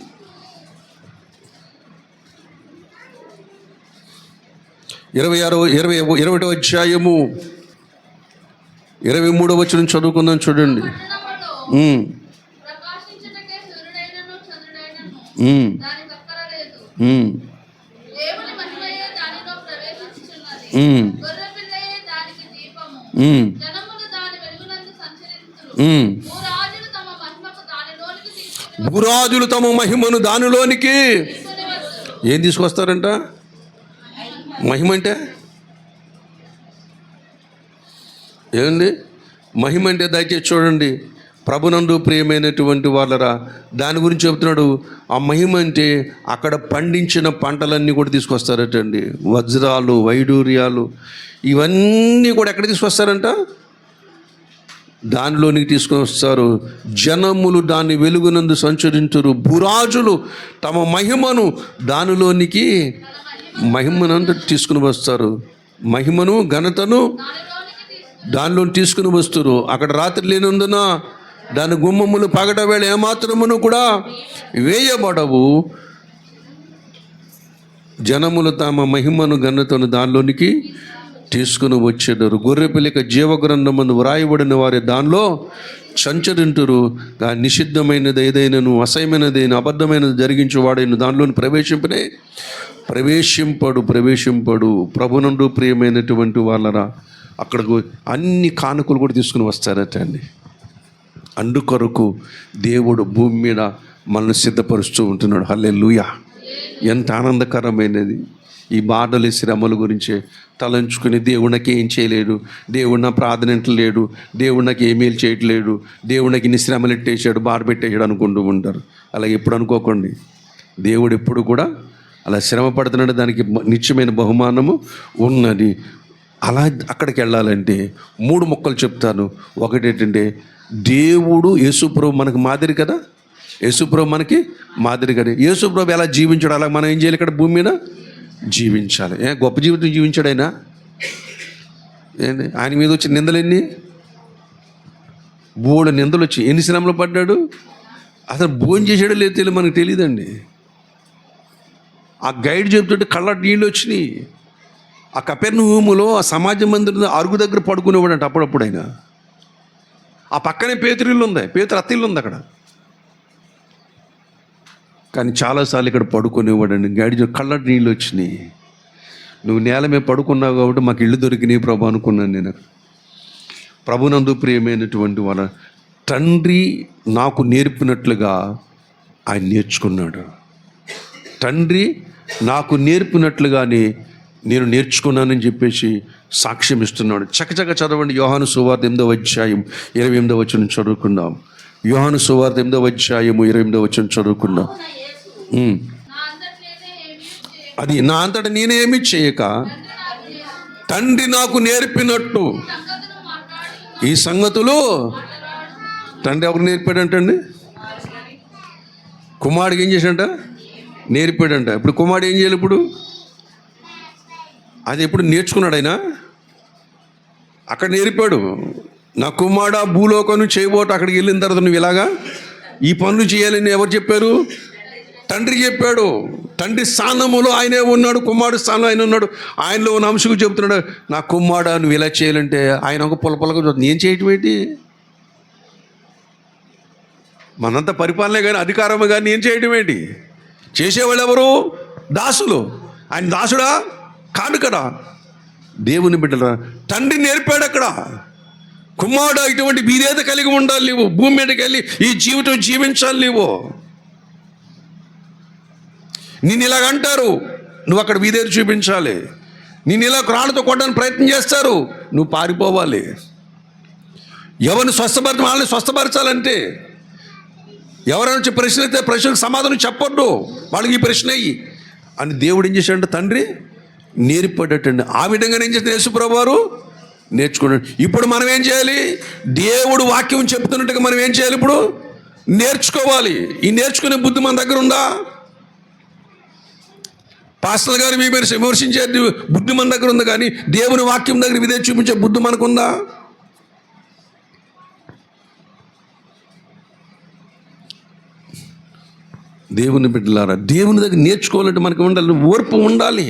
21వ అధ్యాయము 23వ వచనం చదువుకుందాం. చూడండి. భూరాజులు తమ మహిమను దానిలోనికి ఏం తీసుకొస్తారంట? మహిమ అంటే ఏమండి? మహిమ అంటే దయచేసి చూడండి. ప్రభునందు ప్రియమైనటువంటి వాళ్ళరా, దాని గురించి చెబుతున్నాడు. ఆ మహిమ అంటే అక్కడ పండించిన పంటలన్నీ కూడా తీసుకొస్తారటండి. వజ్రాలు, వైడూర్యాలు, ఇవన్నీ కూడా ఎక్కడ తీసుకొస్తారంట? దానిలోనికి తీసుకొని వస్తారు. జనములు దాని వెలుగునందు సంచరించురు. భూరాజులు తమ మహిమను దానిలోనికి, మహిమనంతా తీసుకుని వస్తారు. మహిమను, ఘనతను దానిలో తీసుకుని వస్తారు. అక్కడ రాత్రి లేనందున దాని గుమ్మములు పగట వేళ ఏమాత్రమును కూడా వేయబడవు. జనములు తమ మహిమను, ఘనతను దానిలోనికి తీసుకుని వచ్చేదారు. గొర్రెపిల్లక జీవగ్రంథమందు వ్రాయబడిన వారి దానిలో సంచరింతురు. నిషిద్ధమైనది ఏదైనాను, అసహ్యమైనదైన, అబద్ధమైనది జరిగించేవాడైన దానిలోని ప్రవేశింపడు. ప్రభునందు ప్రియమైనటువంటి వాళ్ళరా, అక్కడకు అన్ని కానుకలు కూడా తీసుకుని వస్తారట అండి. అందుకొరకు దేవుడు భూమి మీద మనల్ని సిద్ధపరుస్తూ ఉంటున్నాడు. హల్లెలూయా. ఎంత ఆనందకరమైనది. ఈ బాధలు, శ్రమల గురించే తలంచుకుని దేవుడు నాకు ఏం చేయలేడు, దేవుడు నా ప్రార్థన లేడు, దేవుడు నాకు ఏమేలు చేయట్లేడు, దేవుడు నాకు ఇన్ని శ్రమలు ఎట్టేసాడు, బాధ పెట్టేసాడు అనుకుంటూ ఉంటారు. అలా ఎప్పుడు అనుకోకండి. దేవుడు ఎప్పుడు కూడా అలా శ్రమ పడుతున్నాడు, దానికి నిత్యమైన బహుమానము ఉన్నది. అలా అక్కడికి వెళ్ళాలంటే 3 ముక్కలు చెప్తాను. ఒకటి ఏంటంటే, దేవుడు యేసుప్రభు మనకు మాదిరి కదా. యేసుప్రభు మనకి మాదిరి కదా. యేసుప్రభు ఎలా జీవించాడు, అలా మనం ఏం చేయాలి? ఇక్కడ భూమి మీద జీవించాలి. గొప్ప జీవితం జీవించాడైనా. ఏంటి ఆయన మీద వచ్చిన నిందలు ఎన్ని? బోడు నిందలు వచ్చి ఎన్ని శ్రమలు పడ్డాడు? అసలు భోజనం చేసాడో లేదు తెలియదు, మనకు తెలియదండి. ఆ గైడ్ చెప్తుంటే కళ్ళ నీళ్ళు వచ్చినాయి. ఆ కపెర్నహూములో ఆ సమాజ మందిరం అరుగు దగ్గర పడుకునేవాడంట అప్పుడప్పుడు ఆయన. ఆ పక్కనే పేతురు ఇల్లు ఉంది, పేతురు అత్త ఇల్లు ఉంది అక్కడ. కానీ చాలాసార్లు ఇక్కడ పడుకునేవాడండి. గైడ్ కళ్ళ నీళ్ళు వచ్చినాయి. నువ్వు నేల మీద పడుకున్నావు కాబట్టి మాకు ఇల్లు దొరికినాయి ప్రభు అనుకున్నాను నేను. ప్రభునందు ప్రియమైనటువంటి వాళ్ళ తండ్రి నాకు నేర్పినట్లుగా ఆయన నేర్చుకున్నాడు. తండ్రి నాకు నేర్పినట్లుగానే నేను నేర్చుకున్నానని చెప్పేసి సాక్ష్యం ఇస్తున్నాడు. చకచక చదవండి. యోహాను సువార్త 8వ అధ్యాయం 28వ వచనం చదువుకుందాం. యోహాను సువార్త 8వ అధ్యాయం 28వ వచనం చదువుకుందాం. అది నా అంతటా నేనేమి చేయక తండ్రి నాకు నేర్పినట్టు ఈ సంగతులు తండ్రి ఎవరు నేర్పాడంటండి? కుమారుడికి ఏం చేశాడంట? నేర్పాడంట. ఇప్పుడు కుమారుడు ఏం చేయాలి? ఇప్పుడు అది ఎప్పుడు నేర్చుకున్నాడు ఆయన? అక్కడ నేర్పాడు. నా కుమారుడు భూలోకం చేయబోట, అక్కడికి వెళ్ళిన తర్వాత నువ్వు ఇలాగా ఈ పనులు చేయాలని ఎవరు చెప్పారు? తండ్రి చెప్పాడు. తండ్రి స్థానములో ఆయనే ఉన్నాడు, కుమారుడు స్థానంలో ఆయన ఉన్నాడు. ఆయనలో ఉన్న అంశకు చెబుతున్నాడు, నా కుమారుడు నువ్వు ఇలా చేయాలంటే ఆయన ఒక పొలపొలగా చూస్తుంది. నేను చేయటం ఏంటి? మనంతా పరిపాలనే కానీ అధికారమే కానీ నేను చేయటం ఏంటి? చేసేవాళ్ళు ఎవరు? దాసులు. ఆయన దాసుడా? కాదు కదా, దేవుని బిడ్డరా. తండ్రి నేర్పాడు అక్కడ. కుమారుడు ఇటువంటి విధేయత కలిగి ఉండాలి నీవు. భూమి మీదకి వెళ్ళి ఈ జీవితం జీవించాలి నీవు. నిన్ను ఇలాగంటారు, నువ్వు అక్కడ విధేయత చూపించాలి. నిన్ను ఇలా రాళ్ళతో కొట్టడానికి ప్రయత్నం చేస్తారు, నువ్వు పారిపోవాలి. ఎవరిని స్వస్థపరచ వాళ్ళని స్వస్థపరచాలంటే ఎవరైనా వచ్చి ప్రశ్న అయితే ప్రశ్నకు సమాధానం చెప్పొద్దు. వాళ్ళకి ఈ ప్రశ్న అయ్యి అని దేవుడు ఏం చేశాడంటే తండ్రి నేర్పడటండి. ఆ విధంగానే ఏం చేస్తాడు యేసుప్రభువు వారు నేర్చుకున్నాడు. ఇప్పుడు మనం ఏం చేయాలి? దేవుడు వాక్యం చెప్తున్నట్టుగా మనం ఏం చేయాలి? ఇప్పుడు నేర్చుకోవాలి. ఈ నేర్చుకునే బుద్ధి మన దగ్గర ఉందా? పాస్టర్ గారు మీ మీరు విమర్శించే బుద్ధి మన దగ్గర ఉంది, కానీ దేవుని వాక్యం దగ్గర విధేయ చూపించే బుద్ధి మనకుందా? దేవుని బిడ్డలారా, దేవుని దగ్గర నేర్చుకోవాలంటే మనకు ఉండాలి, ఓర్పు ఉండాలి,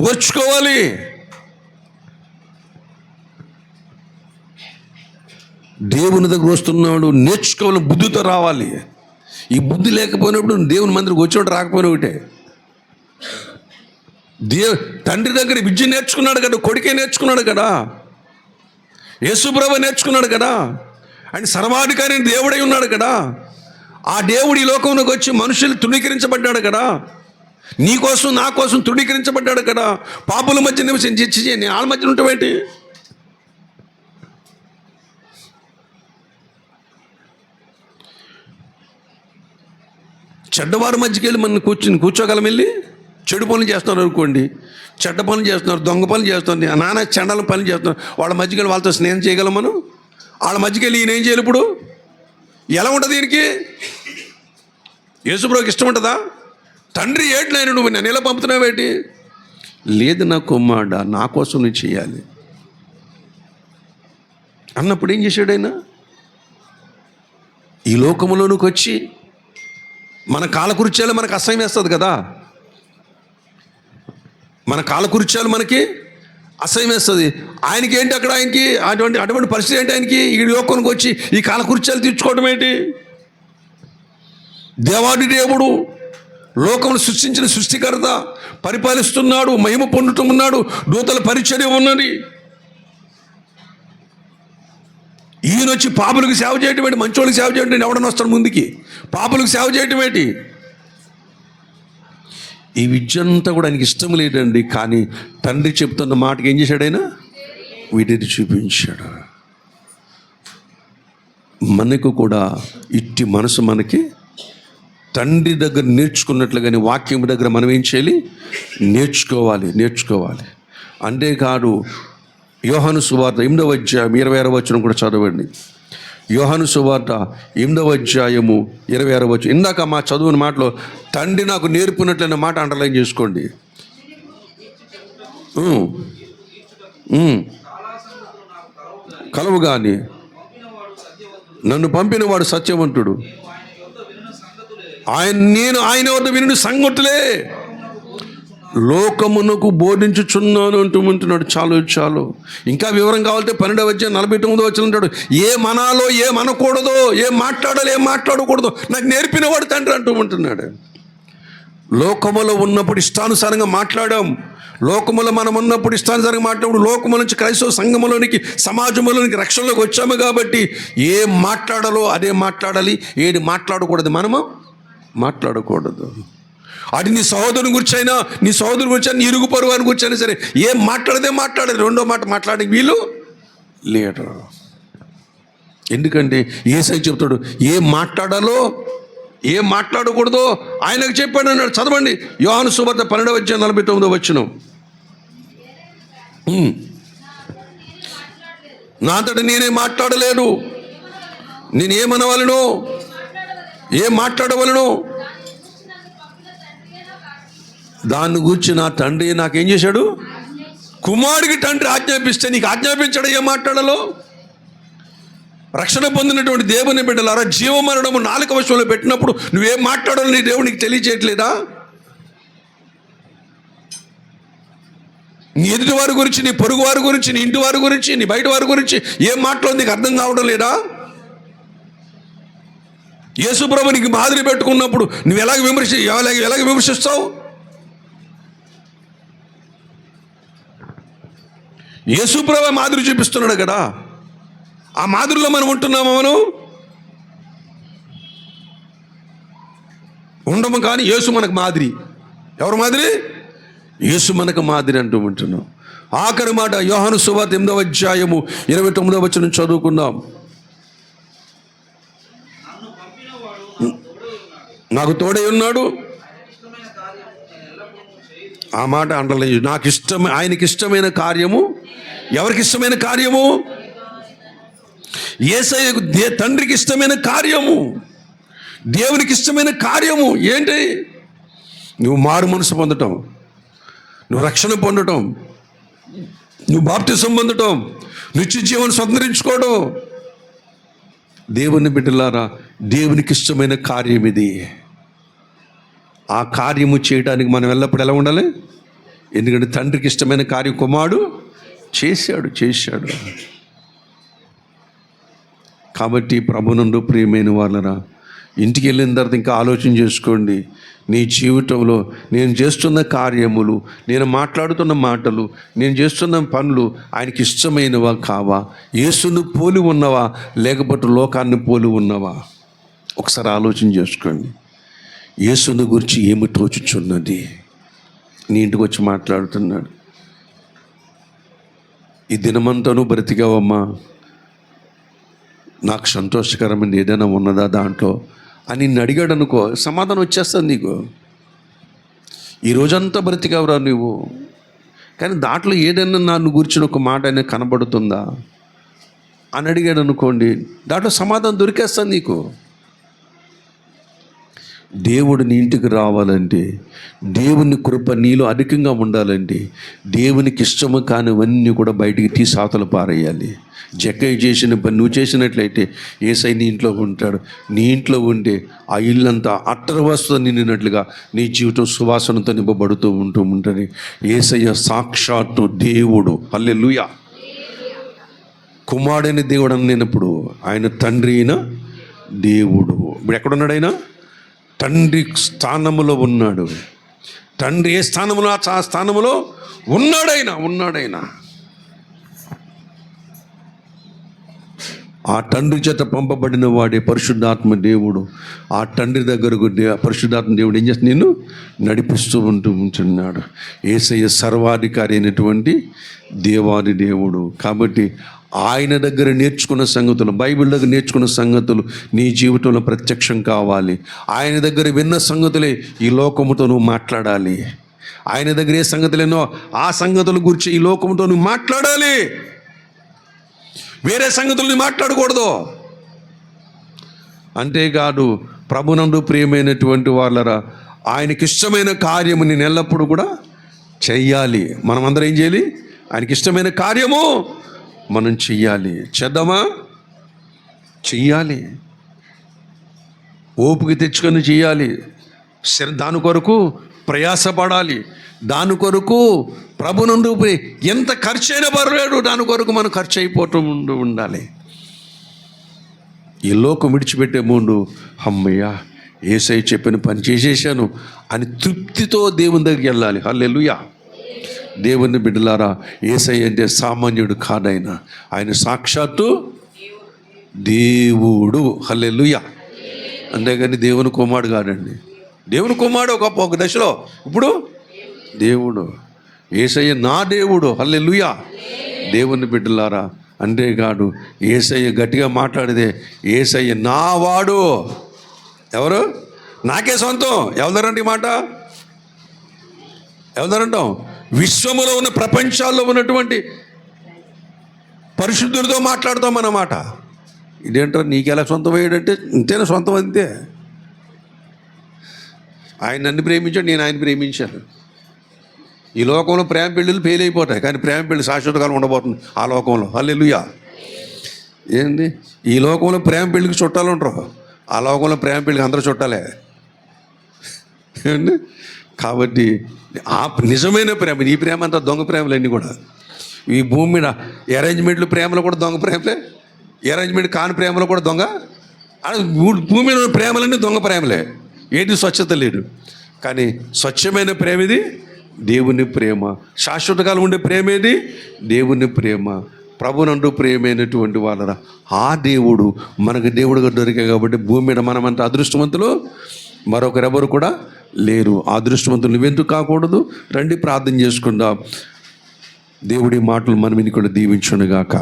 ఓర్చుకోవాలి. దేవుని దగ్గర వస్తున్నాడు, నేర్చుకోవాలి, బుద్ధితో రావాలి. ఈ బుద్ధి లేకపోయినప్పుడు దేవుని మందిరికి వచ్చినట్టు రాకపోయినా ఒకటే. తండ్రి దగ్గర విద్య నేర్చుకున్నాడు కదా, కొడుకే నేర్చుకున్నాడు కదా, యేసుప్రభువు నేర్చుకున్నాడు కదా, ఆయన సర్వాధికారి దేవుడై ఉన్నాడు కదా. ఆ దేవుడు ఈ లోకంలోకి వచ్చి మనుషులు తృణీకరించబడ్డాడు కదా, నీ కోసం నా కోసం తృణీకరించబడ్డాడు కదా. పాపుల మధ్య నివసించి నేను వాళ్ళ మధ్య ఉంటావేంటి? చెడ్డవారి మధ్యకి వెళ్ళి మనం కూర్చోగలం? వెళ్ళి చెడు పనులు చేస్తున్నారు అనుకోండి, చెడ్డ పనులు చేస్తున్నారు, దొంగ పనులు చేస్తున్నారు, నానా చండాల పనులు చేస్తున్నారు, వాళ్ళ మధ్యకి వెళ్ళి వాళ్ళతో స్నేహం చేయగలం మనం? వాళ్ళ మధ్యకి వెళ్ళి ఈయన ఏం చేయాలి? ఇప్పుడు ఎలా ఉంటుంది దీనికి? యేసుప్రభువుకి ఇష్టం ఉంటుందా? తండ్రి ఏంటి నాయన నువ్వు నన్ను ఎలా పంపుతున్నావేంటి? లేదు నా కుమారుడా, నా కోసం నువ్వు చేయాలి అన్నప్పుడు ఏం చేశాడు ఆయన? ఈ లోకంలోనికి వచ్చి మన కాలకృత్యాలు మనకు అసహ్యం వేస్తుంది కదా, మన కాలకృత్యాలు మనకి అసహ్యం వేస్తుంది. ఆయనకి ఏంటి అక్కడ? ఆయనకి అటువంటి పరిస్థితి ఏంటి? ఆయనకి ఈ లోకానికి వచ్చి ఈ కాలకృత్యాలు తీర్చుకోవడం ఏంటి? దేవాది దేవుడు లోకమును సృష్టించిన సృష్టికర్త పరిపాలిస్తున్నాడు, మహిమ పొందుతూ ఉన్నాడు, దూతల పరిచర్య ఉన్నది. ఈయన వచ్చి పాపులకు సేవ చేయటం ఏంటి? మంచోళ్ళకి సేవ చేయటం ఏంటి? ఎవడన్నా వస్తాడు ముందుకి? పాపులకు సేవ చేయటం ఏంటి? ఈ విద్య అంతా కూడా ఆయనకి ఇష్టం లేదండి. కానీ తండ్రి చెప్తున్న మాటకి ఏం చేశాడు ఆయన? వీటిని చూపించాడు. మనకు కూడా ఇట్టి మనసు మనకి తండ్రి దగ్గర నేర్చుకున్నట్లుగానే వాక్యం దగ్గర మనం ఏం చేయాలి? నేర్చుకోవాలి. అంతేకాదు యోహాను సువార్త 8వ అధ్యాయం 26వ వచనం కూడా చదవండి. యోహాను సువార్త 8వ అధ్యాయము 26వ వచనం. ఇందాక మా చదువుని మాటలో తండ్రి నాకు నేర్పినట్లైన మాట అండర్లైన్ చేసుకోండి. కలవు కానీ నన్ను పంపిన వాడు సత్యవంతుడు, నేను ఆయన వద్ద విను సంగతులే లోకమునకు బోధించుచున్నాను అంటున్నాడు. చాలు. ఇంకా వివరం కావాలంటే 12:49 వచ్చిన ఉంటాడు. ఏం అనాలో ఏం అనకూడదో, ఏం మాట్లాడాలో ఏం మాట్లాడకూడదో నాకు నేర్పినవాడు తండ్రి అంటున్నాడు. లోకములో ఉన్నప్పుడు ఇష్టానుసారంగా మాట్లాడాం. లోకములో మనం ఉన్నప్పుడు ఇష్టానుసారంగా మాట్లాడు లోకము నుంచి క్రైస్తవ సంఘములోనికి, సమాజంలోనికి, రక్షణలోకి వచ్చాము కాబట్టి ఏం మాట్లాడాలో అదే మాట్లాడాలి, ఏది మాట్లాడకూడదు మనము మాట్లాడకూడదు. అది నీ సహోదరుని గురించి అయినా, నీ సహోదరుని గురించి అయినా, నీ ఇరుగు పొరుగు గురించి అయినా సరే ఏం మాట్లాడదే మాట్లాడదు. రెండో మాట మాట్లాడే వీలు లేడు. ఎందుకంటే యేసయ్య చెప్తాడు ఏం మాట్లాడాలో ఏం మాట్లాడకూడదో ఆయనకు చెప్పాడు అన్నాడు. చదవండి యోహాను సువార్త 12:49. నా అంతటా నేనే మాట్లాడలేను. నేనేమనవలను, ఏం మాట్లాడవలను, దాన్ని గురించి నా తండ్రి నాకేం చేశాడు? కుమారుడికి తండ్రి ఆజ్ఞాపిస్తే నీకు ఆజ్ఞాపించాడు ఏం మాట్లాడాలో. రక్షణ పొందినటువంటి దేవుని బిడ్డలారా, జీవమరణము నాలుక వశంలో పెట్టినప్పుడు నువ్వేం మాట్లాడాలో నీ దేవునికి తెలియచేయట్లేదా? నీ ఎదుటి వారి గురించి, నీ పొరుగు వారి గురించి, నీ ఇంటి వారి గురించి, నీ బయట వారి గురించి ఏం మాట్లాడో నీకు అర్థం కావడం లేదా? యేసుప్రభు నీకు మాదిరి పెట్టుకున్నప్పుడు నువ్వు ఎలాగ విమర్శిస్తావు? యేసుప్రభు మాదిరి చూపిస్తున్నాడు కదా, ఆ మాదిరిలో మనం ఉంటున్నామా? మనం ఉండము. కానీ యేసు మనకు మాదిరి. ఎవరు మాదిరి? యేసు మనకు మాదిరి అంటూ ఉంటున్నాం. ఆఖరి మాట యోహాను సువార్త 8:29 చదువుకుందాం. నాకు తోడై ఉన్నాడు. ఆ మాట అండలేదు. నాకు ఇష్టం, ఆయనకి ఇష్టమైన కార్యము. ఎవరికి ఇష్టమైన కార్యము? యేసయ్యకు తండ్రికి ఇష్టమైన కార్యము, దేవునికి ఇష్టమైన కార్యము ఏంటి? నువ్వు మారు మనసు పొందటం, నువ్వు రక్షణ పొందటం, నువ్వు బాప్తిసం పొందటం, నిత్య జీవనం స్వతంత్రించుకోవడం. దేవుని బిడ్డలారా, దేవునికి ఇష్టమైన కార్యం ఇది. ఆ కార్యము చేయడానికి మనం ఎల్లప్పుడు ఎలా ఉండాలి? ఎందుకంటే తండ్రికి ఇష్టమైన కార్యం కుమారుడు చేశాడు. కాబట్టి ప్రభునందు ప్రియమైన వాళ్ళరా, ఇంటికి వెళ్ళిన తర్వాత ఇంకా ఆలోచన చేసుకోండి. నీ జీవితంలో నేను చేస్తున్న కార్యములు, నేను మాట్లాడుతున్న మాటలు, నేను చేస్తున్న పనులు ఆయనకి ఇష్టమైనవా కావా? యేసును పోలి ఉన్నవా లేకపోతే లోకాన్ని పోలి ఉన్నవా? ఒకసారి ఆలోచన చేసుకోండి. యేసును గురించి ఏమి తోచుచున్నది? నీ ఇంటికి వచ్చి మాట్లాడుతున్నాడు. ఈ దినమంతాను బ్రతికావమ్మా, నాకు సంతోషకరమైన ఏదైనా ఉన్నదా దాంట్లో అని నిన్ను అడిగాడు అనుకో, సమాధానం వచ్చేస్తుంది నీకు. ఈ రోజంతా బ్రతికావురా నువ్వు, కానీ దాంట్లో ఏదైనా నన్ను గురించిన ఒక మాట అయినా కనబడుతుందా అని అడిగాడు అనుకోండి, దాంట్లో సమాధానం దొరికేస్తుంది నీకు. దేవుడు నీ ఇంటికి రావాలంటే, దేవుని కృప నీలో అధికంగా ఉండాలంటే, దేవునికి ఇష్టము కానివన్నీ కూడా బయటికి తీసి అవతల పారేయాలి. జక్కయ్య చేసిన పని నువ్వు చేసినట్లయితే యేసయ్య నీ ఇంట్లో ఉంటాడు. నీ ఇంట్లో ఉంటే ఆ ఇల్లంతా అట్టరవస్థ నిండినట్లుగా నీ జీవితం సువాసనతో నింపబడుతూ ఉంటుంది. యేసయ్య సాక్షాత్తు దేవుడు. హల్లెలూయా. కుమారుడైన దేవుడు అన్నప్పుడు ఆయన తండ్రి అయిన దేవుడు. ఇప్పుడు ఎక్కడున్నాడు? ఆయన తండ్రి స్థానములో ఉన్నాడు. తండ్రి ఏ స్థానంలో ఆ స్థానంలో ఉన్నాడైనా ఆ తండ్రి చేత పంపబడిన వాడే పరిశుద్ధాత్మ దేవుడు. ఆ తండ్రి దగ్గరకు పరిశుద్ధాత్మ దేవుడు ఏం చేస్తే నేను నడిపిస్తూ ఉంటున్నాడు. యేసయ్య సర్వాధికారి అయినటువంటి దేవాది దేవుడు. కాబట్టి ఆయన దగ్గర నేర్చుకున్న సంగతులు, బైబిల్ దగ్గర నేర్చుకున్న సంగతులు నీ జీవితంలో ప్రత్యక్షం కావాలి. ఆయన దగ్గర విన్న సంగతులే ఈ లోకముతో నువ్వు మాట్లాడాలి. ఆయన దగ్గర ఏ సంగతులేనో ఆ సంగతుల గురించి ఈ లోకముతో నువ్వు మాట్లాడాలి. వేరే సంగతుల్ని మాట్లాడకూడదు. అంతేకాదు ప్రభునందు ప్రియమైనటువంటి వాళ్ళరా, ఆయనకి ఇష్టమైన కార్యము నేను ఎల్లప్పుడూ కూడా చెయ్యాలి. మనమందరం ఏం చేయాలి? ఆయనకి ఇష్టమైన కార్యము మనం చెయ్యాలి. చేద్దామా? చెయ్యాలి. ఓపిక తెచ్చుకొని చెయ్యాలి. దాని కొరకు ప్రయాసపడాలి. దాని కొరకు ప్రభు నుండి ఎంత ఖర్చు అయినా పర్వాలేదు, దాని కొరకు మనం ఖర్చు అయిపోవటం ఉండాలి. ఈ లోకం విడిచిపెట్టే ముందు అమ్మయ్య యేసయ్య చెప్పిన పని చేసేసాను అని తృప్తితో దేవుని దగ్గరికి వెళ్ళాలి. హల్లెలూయా. దేవుని బిడ్డలారా, యేసయ్య అంటే సామాన్యుడు కాదైన, ఆయన సాక్షాత్తు దేవుడు. హల్లెలూయా. అంతేగాని దేవుని కుమారుడు కాదండి. దేవుని కుమారుడు ఒక దశలో, ఇప్పుడు దేవుడు. యేసయ్య నా దేవుడు. హల్లెలూయా. దేవుని బిడ్డలారా, అంతేకాదు యేసయ్య గట్టిగా మాట్లాడితే యేసయ్య నా వాడు. ఎవరు? నాకే సొంతం. ఎవరంటే మాట? ఎవరంటాం? విశ్వములో ఉన్న ప్రపంచాల్లో ఉన్నటువంటి పరిశుద్ధులతో మాట్లాడుతాం అన్నమాట. ఇదేంటారు నీకెలా సొంతం అయ్యాడంటే ఇంతేనా సొంతం? అంతే. ఆయన నన్ను ప్రేమించాడు, నేను ఆయన ప్రేమించాను. ఈ లోకంలో ప్రేమ పెళ్ళిళ్ళు ఫెయిల్ అయిపోతాయి, కానీ ప్రేమ పెళ్ళి శాశ్వతకాలం ఉండబోతుంది ఆ లోకంలో. హల్లెలూయా. ఏంది? ఈ లోకంలో ప్రేమ పెళ్ళికి చుట్టాలు ఉంటారు, ఆ లోకంలో ప్రేమ పెళ్ళికి అందరూ చుట్టాలే. ఏమండి? కాబట్టి ఆ నిజమైన ప్రేమ, ఈ ప్రేమ అంతా దొంగ ప్రేమలు అన్నీ కూడా. ఈ భూమి మీద అరేంజ్మెంట్లు ప్రేమలు కూడా దొంగ ప్రేమలే, అరేంజ్మెంట్ కాని ప్రేమలు కూడా దొంగ. భూమి మీద ఉన్న ప్రేమలన్నీ దొంగ ప్రేమలే. ఏంటి స్వచ్ఛత లేదు. కానీ స్వచ్ఛమైన ప్రేమ ఇది దేవుని ప్రేమ. శాశ్వతకాలం ఉండే ప్రేమ ఏది? దేవుని ప్రేమ. ప్రభునందు ప్రేమైనటువంటి వాళ్ళరా, ఆ దేవుడు మనకు దేవుడుగా దొరికాయి కాబట్టి భూమి మీద మనమంతా అదృష్టవంతులు, మరొకరెవరు కూడా లేరు. ఆ అదృష్టవంతులు నువ్వెందుకు కాకూడదు? రండి ప్రార్థన చేసుకుందాం. దేవుడి మాటలు మనం ఇన్ని కూడా దీవించునుగాక.